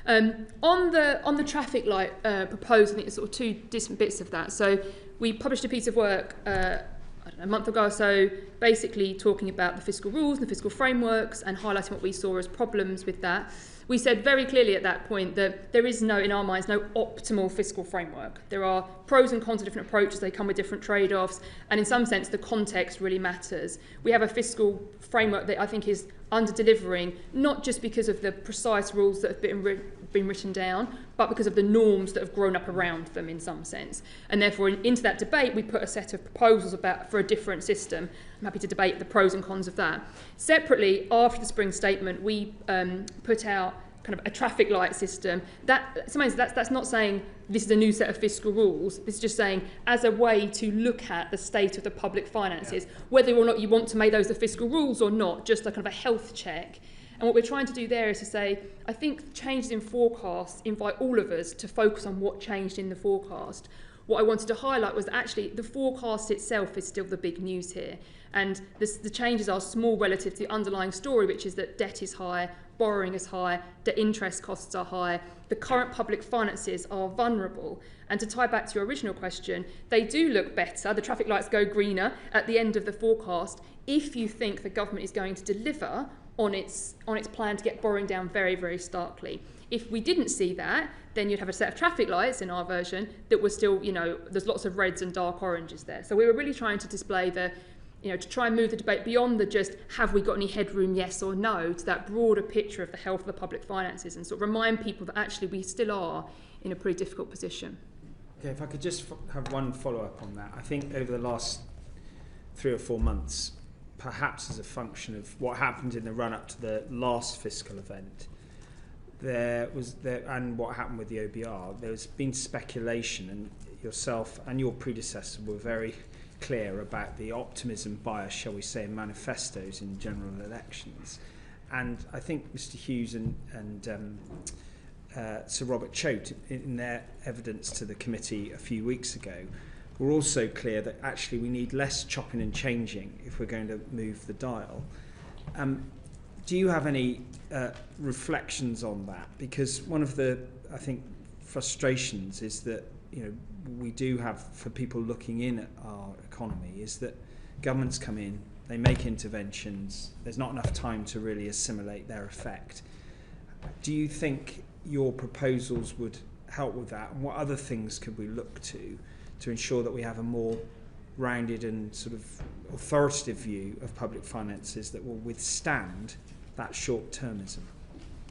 Speaker 11: On the traffic light proposal, I think there's sort of two different bits of that. So we published a piece of work a month ago or so, basically talking about the fiscal rules and the fiscal frameworks and highlighting what we saw as problems with that. We said very clearly at that point that there is in our minds, no optimal fiscal framework. There are pros and cons of different approaches, they come with different trade-offs, and in some sense the context really matters. We have a fiscal framework that I think is under-delivering, not just because of the precise rules that have been written down, but because of the norms that have grown up around them in some sense. And therefore, into that debate, we put a set of proposals for a different system. I'm happy to debate the pros and cons of that. Separately, after the Spring Statement, we put out kind of a traffic light system. That's not saying this is a new set of fiscal rules. This is just saying as a way to look at the state of the public finances, whether or not you want to make those the fiscal rules or not, just a kind of a health check. And what we're trying to do there is to say, I think changes in forecasts invite all of us to focus on what changed in the forecast. What I wanted to highlight was that actually the forecast itself is still the big news here. And the changes are small relative to the underlying story, which is that debt is high, borrowing is high, the interest costs are high, the current public finances are vulnerable. And to tie back to your original question, they do look better, the traffic lights go greener at the end of the forecast if you think the government is going to deliver on its plan to get borrowing down very, very starkly. If we didn't see that, then you'd have a set of traffic lights in our version that were still, there's lots of reds and dark oranges there. So we were really trying to display to try and move the debate beyond the just have we got any headroom, yes or no, to that broader picture of the health of the public finances and sort of remind people that actually we still are in a pretty difficult position.
Speaker 7: Okay, if I could just have one follow-up on that. I think over the last 3 or 4 months, perhaps as a function of what happened in the run-up to the last fiscal event, and what happened with the OBR, there's been speculation, and yourself and your predecessor were very clear about the optimism bias, shall we say, in manifestos in general elections. And I think Mr. Hughes and Sir Robert Choate, in their evidence to the committee a few weeks ago, were also clear that actually we need less chopping and changing if we're going to move the dial. Do you have any reflections on that? Because one of the, I think, frustrations is that we do have, for people looking in at our economy, is that governments come in, they make interventions, there's not enough time to really assimilate their effect. Do you think your proposals would help with that? And what other things could we look to ensure that we have a more rounded and sort of authoritative view of public finances that will withstand that short-termism?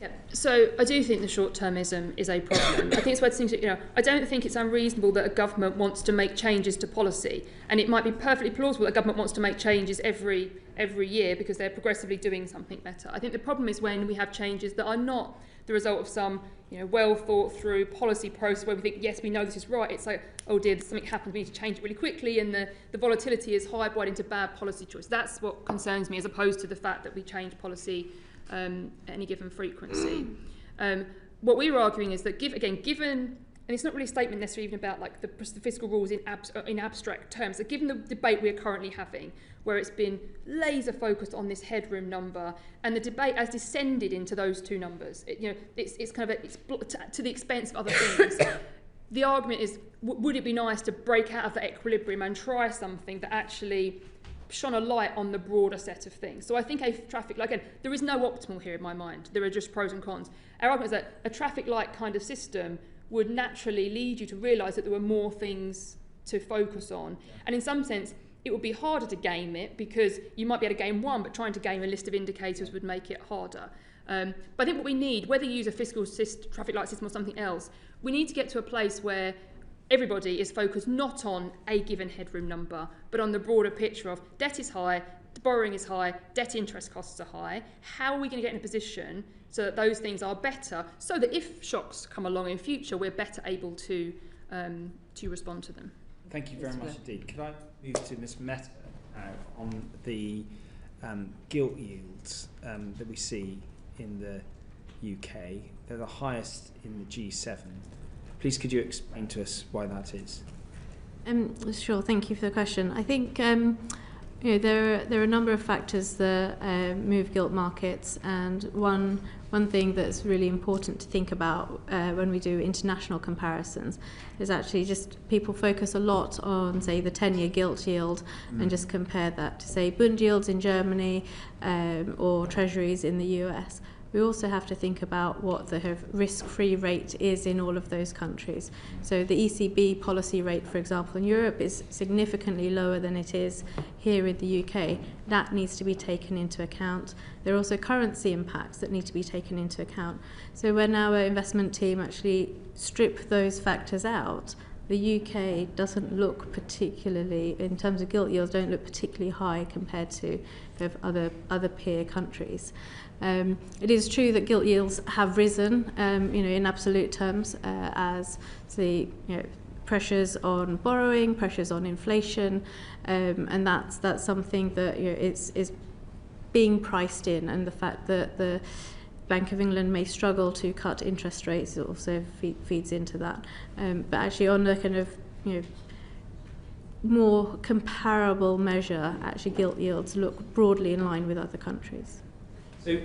Speaker 11: Yeah. So I do think the short-termism is a problem. I think it's worth thinking, I don't think it's unreasonable that a government wants to make changes to policy, and it might be perfectly plausible that a government wants to make changes every year because they're progressively doing something better. I think the problem is when we have changes that are not the result of some well thought through policy process where we think, yes, we know this is right. It's like, oh dear, something happened, we need to change it really quickly, and the volatility is hardwired into bad policy choice. That's what concerns me, as opposed to the fact that we change policy at any given frequency. What we were arguing is that given, and it's not really a statement necessarily even about like the fiscal rules in abstract terms, that given the debate we are currently having, where it's been laser focused on this headroom number, and the debate has descended into those two numbers, it's kind of it's to the expense of other things. The argument is, would it be nice to break out of the equilibrium and try something that actually shone a light on the broader set of things? So I think a traffic light, again, there is no optimal here in my mind. There are just pros and cons. Our argument is that a traffic light kind of system would naturally lead you to realise that there were more things to focus on. And in some sense, it would be harder to game it because you might be able to game one, but trying to game a list of indicators would make it harder. But I think what we need, whether you use a fiscal traffic light system or something else, we need to get to a place where everybody is focused not on a given headroom number, but on the broader picture of debt is high, borrowing is high, debt interest costs are high. How are we going to get in a position so that those things are better, so that if shocks come along in future, we're better able to respond to them?
Speaker 7: Thank you very much indeed. Could I move to Ms. Mehta on the gilt yields that we see in the UK? They're the highest in the G7. Please could you explain to us why that is?
Speaker 14: Sure, thank you for the question. I think there are a number of factors that move gilt markets, and one thing that's really important to think about when we do international comparisons is actually just people focus a lot on, say, the 10-year gilt yield and just compare that to, say, Bund yields in Germany or Treasuries in the US. We also have to think about what the risk-free rate is in all of those countries. So the ECB policy rate, for example, in Europe is significantly lower than it is here in the UK. That needs to be taken into account. There are also currency impacts that need to be taken into account. So when our investment team actually strip those factors out, the UK doesn't look particularly, in terms of gilt yields, don't look particularly high compared to other peer countries. It is true that gilt yields have risen, in absolute terms, as the pressures on borrowing, pressures on inflation, and that's something that is being priced in, and the fact that the Bank of England may struggle to cut interest rates also feeds into that. But actually, on the kind of more comparable measure, actually gilt yields look broadly in line with other countries.
Speaker 7: So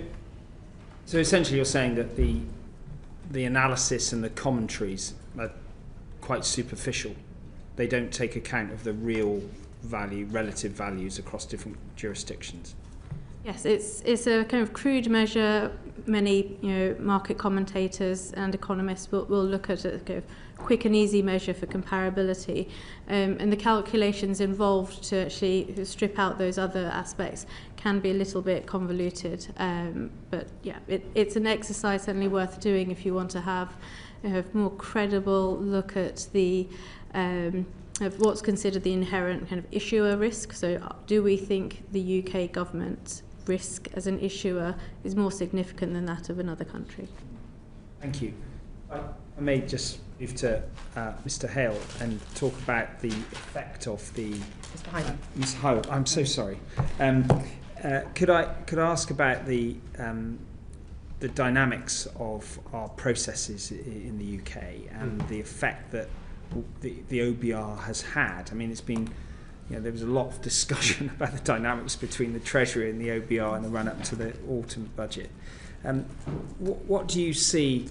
Speaker 7: So essentially you're saying that the analysis and the commentaries are quite superficial. They don't take account of the real value, relative values across different jurisdictions.
Speaker 14: Yes, it's a kind of crude measure. Many market commentators and economists will look at a kind of quick and easy measure for comparability, and the calculations involved to actually strip out those other aspects can be a little bit convoluted. But yeah, it's an exercise certainly worth doing if you want to have a more credible look at the of what's considered the inherent kind of issuer risk. So do we think the UK government risk as an issuer is more significant than that of another country?
Speaker 7: Thank you. I may just move to Mr. Hale and talk about the effect of the...
Speaker 1: Mr. Hyde.
Speaker 7: Ms. Hale, I'm so sorry. Could I ask about the dynamics of our processes in the UK and the effect that the OBR has had? I mean, it's been... there was a lot of discussion about the dynamics between the Treasury and the OBR in the run-up to the autumn budget. What do you see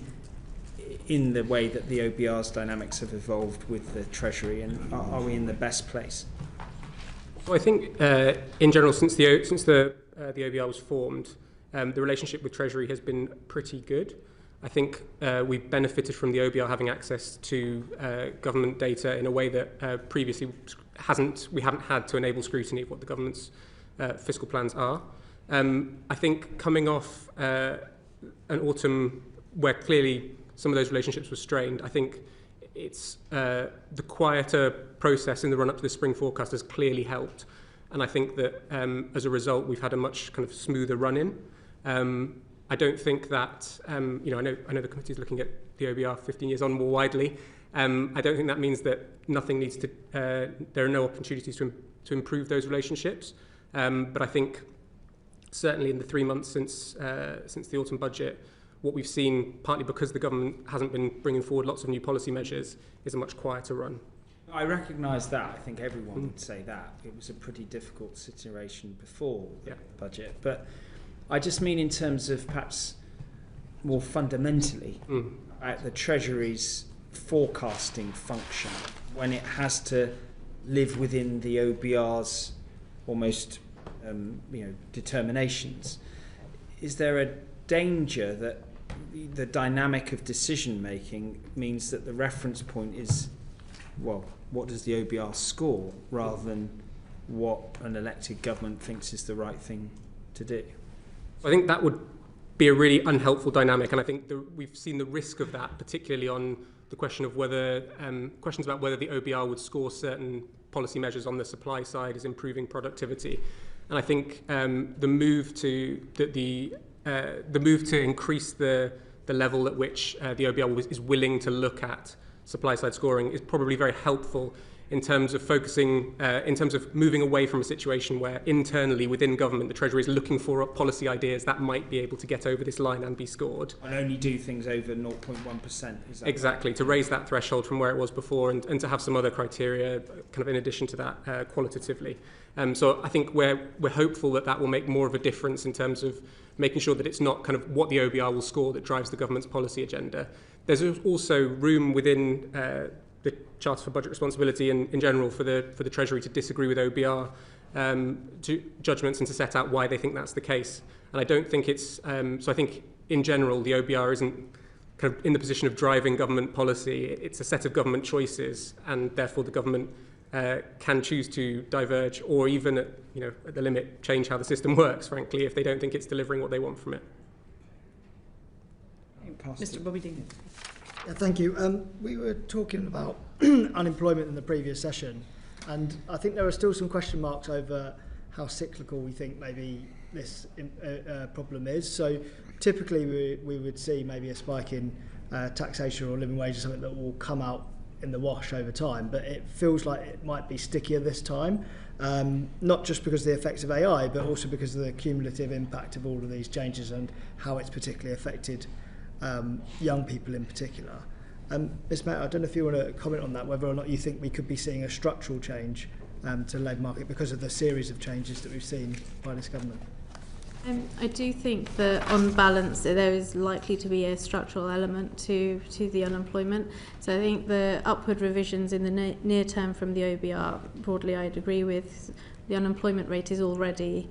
Speaker 7: in the way that the OBR's dynamics have evolved with the Treasury, and are we in the best place?
Speaker 12: Well, I think in general, since the OBR was formed, the relationship with Treasury has been pretty good. I think we've benefited from the OBR having access to government data in a way that previously we haven't had to enable scrutiny of what the government's fiscal plans are. I think coming off an autumn where clearly some of those relationships were strained, I think it's the quieter process in the run-up to the spring forecast has clearly helped. And I think that as a result, we've had a much kind of smoother run-in. I don't think that, I know the committee is looking at the OBR 15 years on more widely. I don't think that means that nothing needs to, there are no opportunities to improve those relationships. But I think certainly in the 3 months since the autumn budget, what we've seen, partly because the government hasn't been bringing forward lots of new policy measures, is a much quieter run.
Speaker 7: I recognise that. I think everyone would say that. It was a pretty difficult situation before the budget. But I just mean in terms of perhaps more fundamentally about the Treasury's forecasting function when it has to live within the OBR's almost determinations. Is there a danger that the dynamic of decision making means that the reference point is, well, what does the OBR score rather than what an elected government thinks is the right thing to do?
Speaker 12: I think that would be a really unhelpful dynamic, and I think we've seen the risk of that, particularly on the question of whether questions about whether the OBR would score certain policy measures on the supply side as improving productivity. And I think the move to increase the level at which the OBR is willing to look at supply side scoring is probably very helpful in terms of focusing, in terms of moving away from a situation where internally within government the Treasury is looking for policy ideas that might be able to get over this line and be scored.
Speaker 7: And only do things over 0.1%.
Speaker 12: Exactly, right? To raise that threshold from where it was before and to have some other criteria kind of in addition to that qualitatively. So I think we're hopeful that will make more of a difference in terms of making sure that it's not kind of what the OBR will score that drives the government's policy agenda. There's also room within the Charter for Budget Responsibility and in general for the Treasury to disagree with OBR judgments and to set out why they think that's the case. And I don't think it's... so I think in general the OBR isn't kind of in the position of driving government policy. It's a set of government choices, and therefore the government can choose to diverge or even at the limit change how the system works, frankly, if they don't think it's delivering what they want from it.
Speaker 1: Mr. Bobby Dean.
Speaker 8: Yeah, thank you. We were talking about unemployment in the previous session, and I think there are still some question marks over how cyclical we think maybe this problem is. So typically we would see maybe a spike in taxation or living wage or something that will come out in the wash over time, but it feels like it might be stickier this time, not just because of the effects of AI, but also because of the cumulative impact of all of these changes and how it's particularly affected young people in particular. Ms. Matt, I don't know if you want to comment on that, whether or not you think we could be seeing a structural change to the labour market because of the series of changes that we've seen by this government.
Speaker 14: I do think that on balance there is likely to be a structural element to the unemployment. So I think the upward revisions in the near term from the OBR, broadly I'd agree with. The unemployment rate is already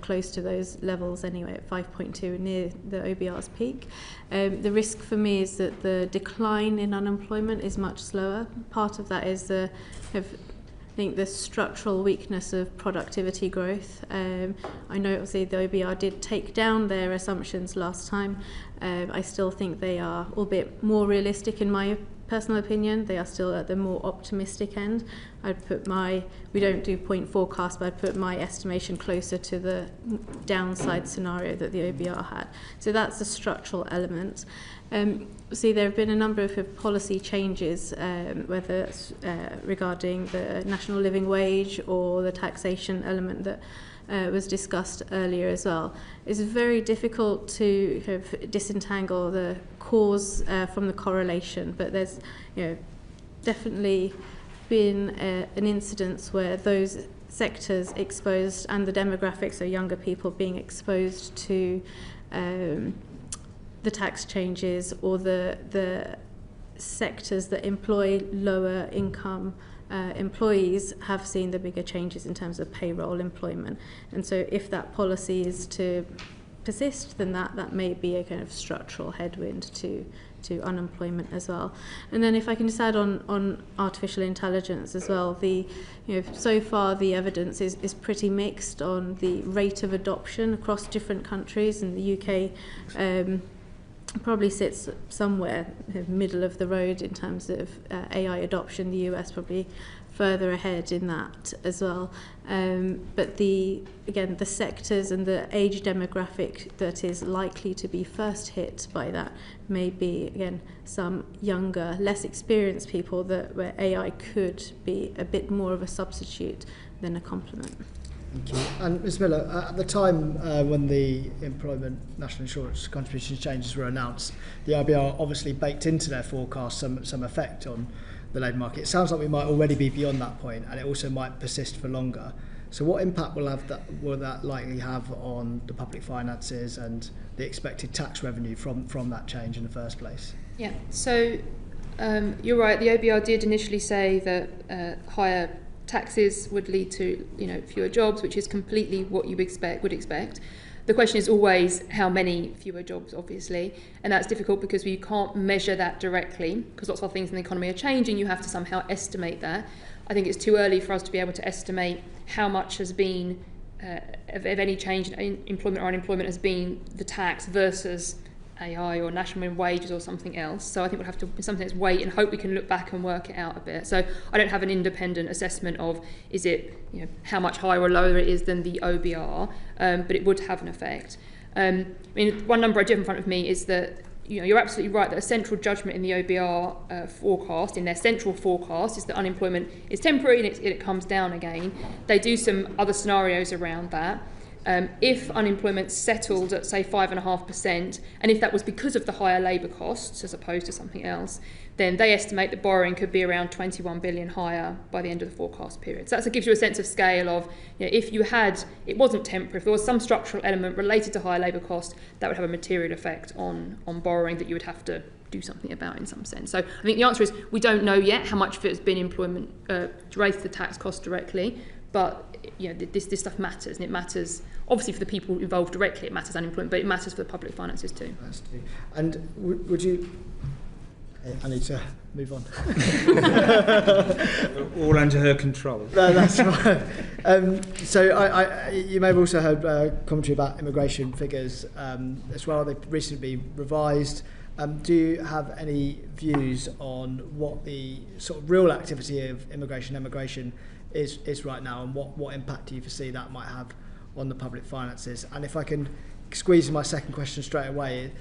Speaker 14: close to those levels anyway at 5.2, near the OBR's peak. The risk for me is that the decline in unemployment is much slower. Part of that is I think the structural weakness of productivity growth. I know obviously the OBR did take down their assumptions last time. I still think they are, albeit more realistic in my personal opinion, they are still at the more optimistic end. We don't do point forecast, but I'd put my estimation closer to the downside scenario that the OBR had. So that's the structural element. See, there have been a number of policy changes, whether it's regarding the national living wage or the taxation element that was discussed earlier as well. It's very difficult to disentangle the cause from the correlation, but there's definitely been an incidence where those sectors exposed and the demographics, so younger people being exposed to the tax changes, or the sectors that employ lower income employees have seen the bigger changes in terms of payroll employment. And so if that policy is to persist, then that may be a kind of structural headwind to unemployment as well. And then if I can just add on artificial intelligence as well, so far the evidence is pretty mixed on the rate of adoption across different countries. In the UK, probably sits somewhere middle of the road in terms of AI adoption. The US probably further ahead in that as well. But the sectors and the age demographic that is likely to be first hit by that may be, again, some younger, less experienced people where AI could be a bit more of a substitute than a complement.
Speaker 8: Thank you. And Ms Miller, at the time when the employment national insurance contribution changes were announced, the IBR obviously baked into their forecast some effect on the labour market. It sounds like we might already be beyond that point, and it also might persist for longer. So what impact will that likely have on the public finances and the expected tax revenue from that change in the first place?
Speaker 11: Yeah, so you're right, the OBR did initially say that higher taxes would lead to fewer jobs, which is completely what you would expect. The question is always how many fewer jobs, obviously, and that's difficult because we can't measure that directly because lots of things in the economy are changing. You have to somehow estimate that. I think it's too early for us to be able to estimate how much has been of any change in employment or unemployment has been the tax versus AI or national minimum wages or something else. So I think we'll have to, in some sense, wait and hope we can look back and work it out a bit. So I don't have an independent assessment of is it how much higher or lower it is than the OBR, but it would have an effect. One number I do have in front of me is that you're absolutely right that a central judgment in the OBR forecast, in their central forecast, is that unemployment is temporary and it comes down again. They do some other scenarios around that. If unemployment settled at, say, 5.5%, and if that was because of the higher labour costs as opposed to something else, then they estimate that borrowing could be around 21 billion higher by the end of the forecast period. So that gives you a sense of scale of, if it wasn't temporary, if there was some structural element related to higher labour costs, that would have a material effect on borrowing that you would have to do something about in some sense. So I think the answer is we don't know yet how much of it has been employment related to the tax cost directly, but this stuff matters, and it matters obviously for the people involved directly. It matters unemployment, but it matters for the public finances too.
Speaker 8: And would you? I need to move on.
Speaker 7: All under her control.
Speaker 8: No, that's right. So you may have also heard commentary about immigration figures as well. They've recently been revised. Do you have any views on what the sort of real activity of immigration is right now, and what impact do you foresee that might have on the public finances? And if I can squeeze in my second question straight away,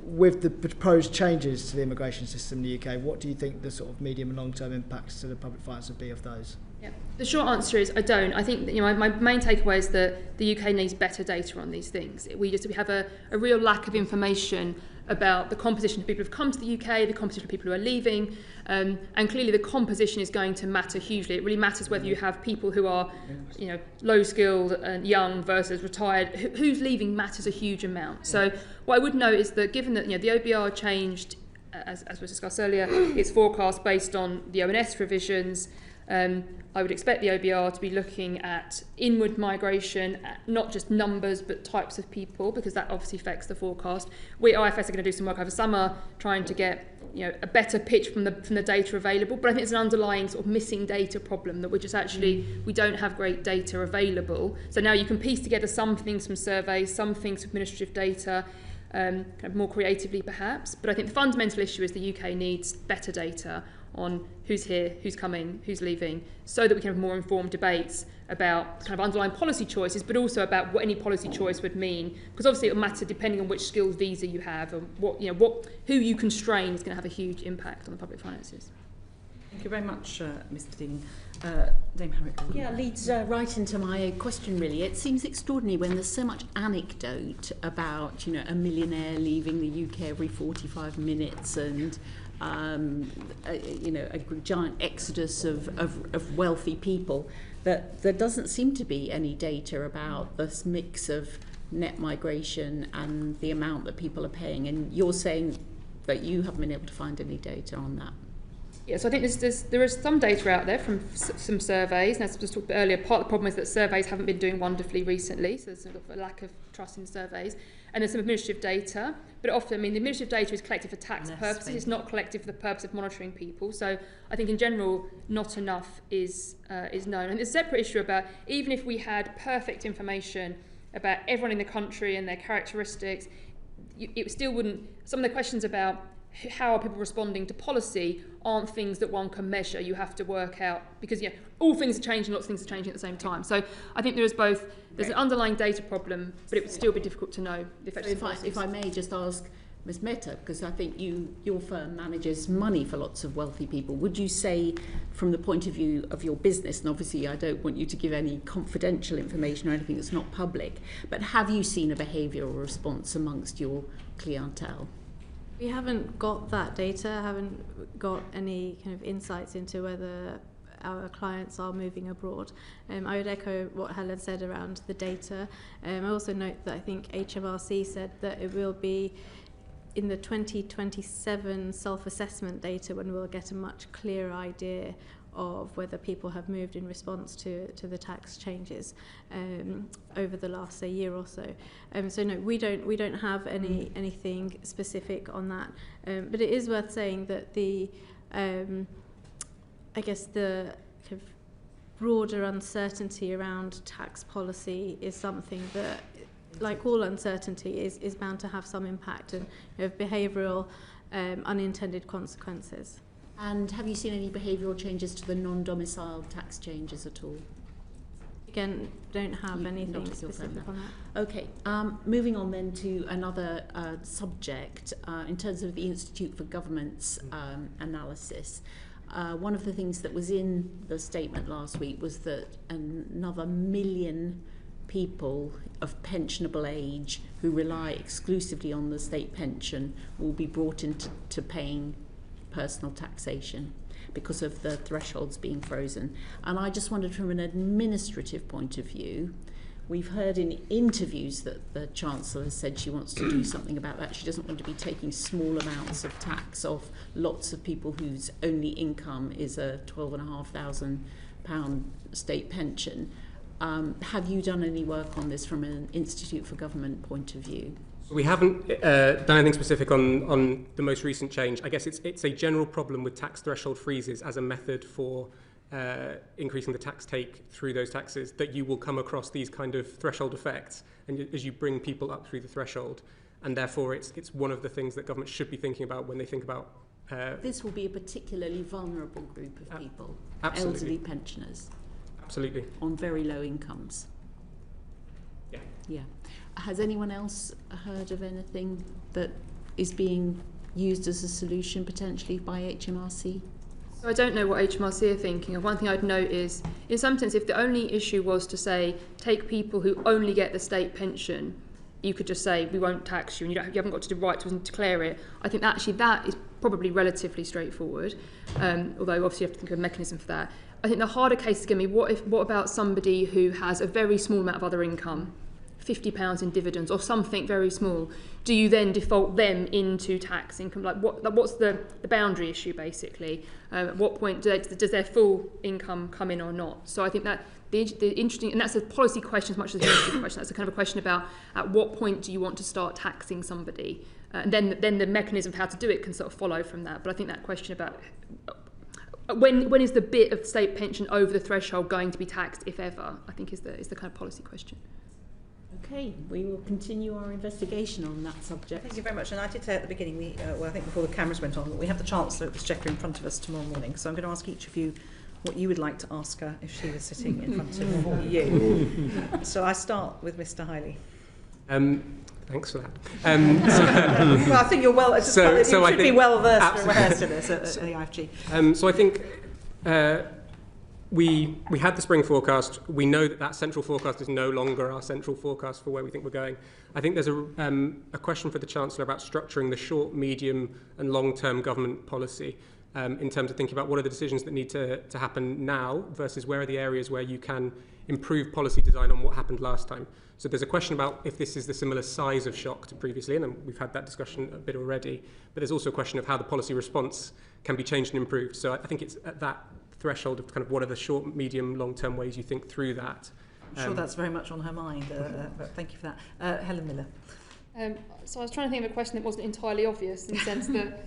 Speaker 8: with the proposed changes to the immigration system in the UK, what do you think the sort of medium and long-term impacts to the public finance would be of those?
Speaker 11: Yeah. The short answer is I don't. I think that, my main takeaway is that the UK needs better data on these things. We have a real lack of information about the composition of people who've come to the UK, the composition of people who are leaving, and clearly the composition is going to matter hugely. It really matters whether you have people who are, low skilled and young versus retired. Who's leaving matters a huge amount. So what I would note is that given that the OBR changed, as was discussed earlier, its forecast based on the ONS revisions. I would expect the OBR to be looking at inward migration, not just numbers but types of people, because that obviously affects the forecast. We at IFS are going to do some work over summer trying to get a better pitch from the data available, but I think it's an underlying sort of missing data problem that we don't have great data available. So now you can piece together some things from surveys, some things from administrative data, kind of more creatively perhaps, but I think the fundamental issue is the UK needs better data on who's here, who's coming, who's leaving, so that we can have more informed debates about kind of underlying policy choices, but also about what any policy choice would mean, because obviously it will matter depending on which skills visa you have, and who you constrain is going to have a huge impact on the public finances.
Speaker 1: Thank you very much, Mr. Dean. Dame Harriet.
Speaker 9: Yeah, leads right into my question, really. It seems extraordinary when there's so much anecdote about, a millionaire leaving the UK every 45 minutes and, a giant exodus of wealthy people, that there doesn't seem to be any data about this mix of net migration and the amount that people are paying. And you're saying that you haven't been able to find any data on that.
Speaker 11: Yeah, so I think there is some data out there from some surveys, and as I was talking about earlier, part of the problem is that surveys haven't been doing wonderfully recently, so there's sort of a lack of trust in surveys. And there's some administrative data, but often, the administrative data is collected for tax purposes, it's not collected for the purpose of monitoring people. So I think in general, not enough is known. And there's a separate issue about, even if we had perfect information about everyone in the country and their characteristics, it still wouldn't, some of the questions about how are people responding to policy aren't things that one can measure. You have to work out, because all things are changing, lots of things are changing at the same time. So I think there's an underlying data problem, but it would still be difficult to know the effects of policies.
Speaker 9: If I may just ask Ms. Mehta, because I think your firm manages money for lots of wealthy people, would you say, from the point of view of your business, and obviously I don't want you to give any confidential information or anything that's not public, but have you seen a behavioural response amongst your clientele?
Speaker 14: We haven't got that data, haven't got any kind of insights into whether our clients are moving abroad. I would echo what Helen said around the data. I also note that I think HMRC said that it will be in the 2027 self-assessment data when we'll get a much clearer idea of whether people have moved in response to the tax changes over the last year or so. So no, we don't have anything specific on that. But it is worth saying that the I guess the kind of broader uncertainty around tax policy is something that, like all uncertainty, is bound to have some impact and behavioural unintended consequences.
Speaker 9: And have you seen any behavioural changes to the non-domiciled tax changes at all?
Speaker 14: Again, don't have anything specific on that.
Speaker 9: Okay, moving on then to another subject in terms of the Institute for Government's analysis. One of the things that was in the statement last week was that another 1 million people of pensionable age who rely exclusively on the state pension will be brought into paying personal taxation because of the thresholds being frozen. And I just wondered, from an administrative point of view, we've heard in interviews that the Chancellor has said she wants to do something about that. She doesn't want to be taking small amounts of tax off lots of people whose only income is a £12,500 state pension. Have you done any work on this from an Institute for Government point of view?
Speaker 12: We haven't done anything specific on the most recent change. I guess it's a general problem with tax threshold freezes as a method for increasing the tax take through those taxes, that you will come across these kind of threshold effects and as you bring people up through the threshold. And therefore it's one of the things that government should be thinking about when they think about...
Speaker 9: this will be a particularly vulnerable group of people,
Speaker 12: absolutely.
Speaker 9: Elderly pensioners.
Speaker 12: Absolutely.
Speaker 9: On very low incomes. Yeah. Has anyone else heard of anything that is being used as a solution potentially by HMRC?
Speaker 11: So I don't know what HMRC are thinking of. One thing I'd note is, in some sense, if the only issue was to say, take people who only get the state pension, you could just say we won't tax you, and you haven't got to do right to declare it. I think that is probably relatively straightforward, although obviously you have to think of a mechanism for that. I think the harder case is going to be what about somebody who has a very small amount of other income, £50 in dividends or something very small? Do you then default them into tax income? What's the boundary issue basically? At what point does their full income come in or not? So I think that the interesting, and that's a policy question as much as a policy question. That's a kind of a question about at what point do you want to start taxing somebody, and then the mechanism of how to do it can sort of follow from that. But I think that question about when is the bit of state pension over the threshold going to be taxed, if ever, I think is the kind of policy question.
Speaker 9: Okay, we will continue our investigation on that subject.
Speaker 1: Thank you very much. And I did say at the beginning, I think before the cameras went on, that we have the Chancellor at the Exchequer in front of us tomorrow morning. So I'm going to ask each of you what you would like to ask her if she was sitting in front of you. So I start with Mr. Hiley.
Speaker 12: Thanks for that.
Speaker 1: Well, I think you're well. You should be well versed and rehearsed in this at the IFG.
Speaker 12: So I think we had the spring forecast. We know that central forecast is no longer our central forecast for where we think we're going. I think there's a question for the Chancellor about structuring the short, medium, and long-term government policy. In terms of thinking about what are the decisions that need to happen now versus where are the areas where you can improve policy design on what happened last time. So there's a question about if this is the similar size of shock to previously, and we've had that discussion a bit already, but there's also a question of how the policy response can be changed and improved. So I think it's at that threshold of kind of what are the short, medium, long-term ways you think through that.
Speaker 1: I'm sure that's very much on her mind, but thank you for that. Helen Miller.
Speaker 11: So I was trying to think of a question that wasn't entirely obvious in the sense that,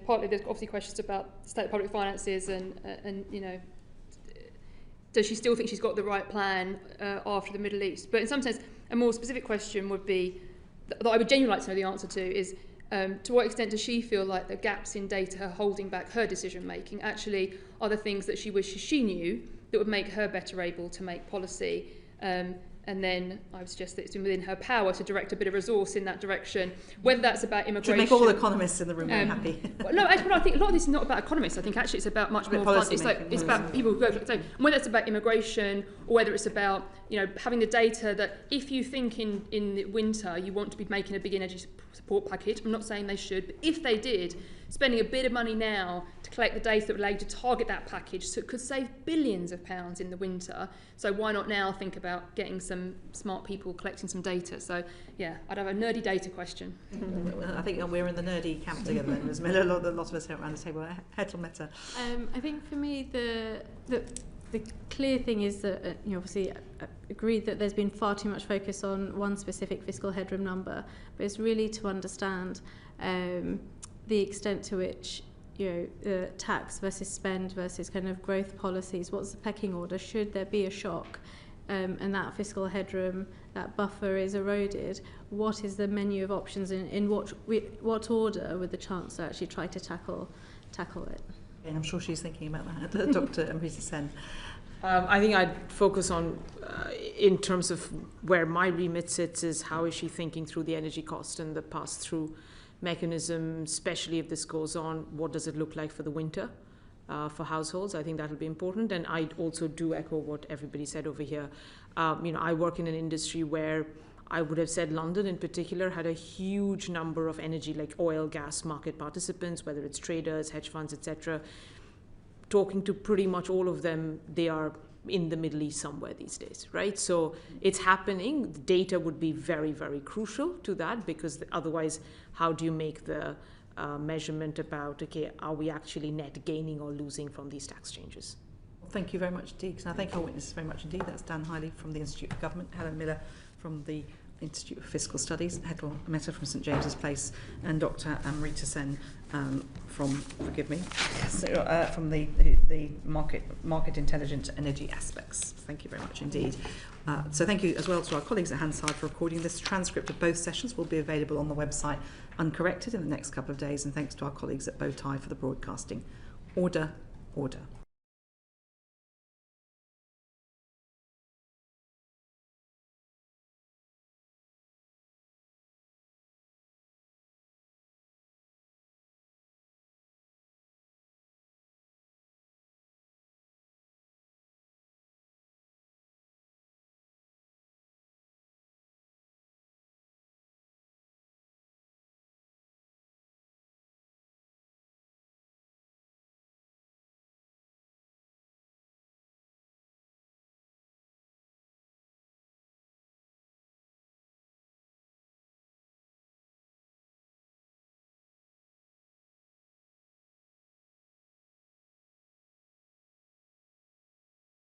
Speaker 11: partly there's obviously questions about the state of public finances and does she still think she's got the right plan after the Middle East? But in some sense, a more specific question would be, that I would genuinely like to know the answer to, is to what extent does she feel like the gaps in data are holding back her decision making actually are the things that she wishes she knew that would make her better able to make policy? And then I would suggest that it's within her power to direct a bit of resource in that direction, whether that's about immigration.
Speaker 1: To make all economists in the room very happy.
Speaker 11: No, actually, I think a lot of this is not about economists. I think actually it's about much more fun. It's about people who go for it. And whether it's about immigration or whether it's about having the data that if you think in the winter you want to be making a big energy support package, I'm not saying they should, but if they did, spending a bit of money now to collect the data that would allow you to target that package, so it could save billions of pounds in the winter. So why not now think about getting some smart people collecting some data? So yeah, I'd have a nerdy data question.
Speaker 1: I think we're in the nerdy camp together then, Ms. Miller. A lot of us here around the table. Rachel Meta.
Speaker 14: I think for me the clear thing is that obviously agreed that there's been far too much focus on one specific fiscal headroom number, but it's really to understand the extent to which tax versus spend versus kind of growth policies. What's the pecking order? Should there be a shock and that fiscal headroom, that buffer is eroded? What is the menu of options? In what order would the Chancellor actually try to tackle it?
Speaker 1: And I'm sure she's thinking about that, Dr. Amrita Sen.
Speaker 13: I think I'd focus on, in terms of where my remit sits, is how is she thinking through the energy cost and the pass-through mechanism, especially if this goes on, what does it look like for the winter for households? I think that will be important. And I also do echo what everybody said over here. I work in an industry where I would have said London in particular had a huge number of energy, like oil, gas market participants, whether it's traders, hedge funds, etc. Talking to pretty much all of them, they are in the Middle East somewhere these days, right? So it's happening. The data would be very, very crucial to that, because otherwise, how do you make the measurement about, okay, are we actually net gaining or losing from these tax changes?
Speaker 1: Well, thank you very much indeed. And I thank our witnesses very much indeed. That's Dan Hiley from the Institute of Government, Helen Miller from the Institute of Fiscal Studies, Rachel Meta from St James's Place, and Dr. Amrita Sen from the Market Intelligent Energy Aspects. Thank you very much indeed. So thank you as well to our colleagues at Hansard for recording this. Transcript of both sessions will be available on the website uncorrected in the next couple of days, and thanks to our colleagues at Bowtie for the broadcasting. Order, order.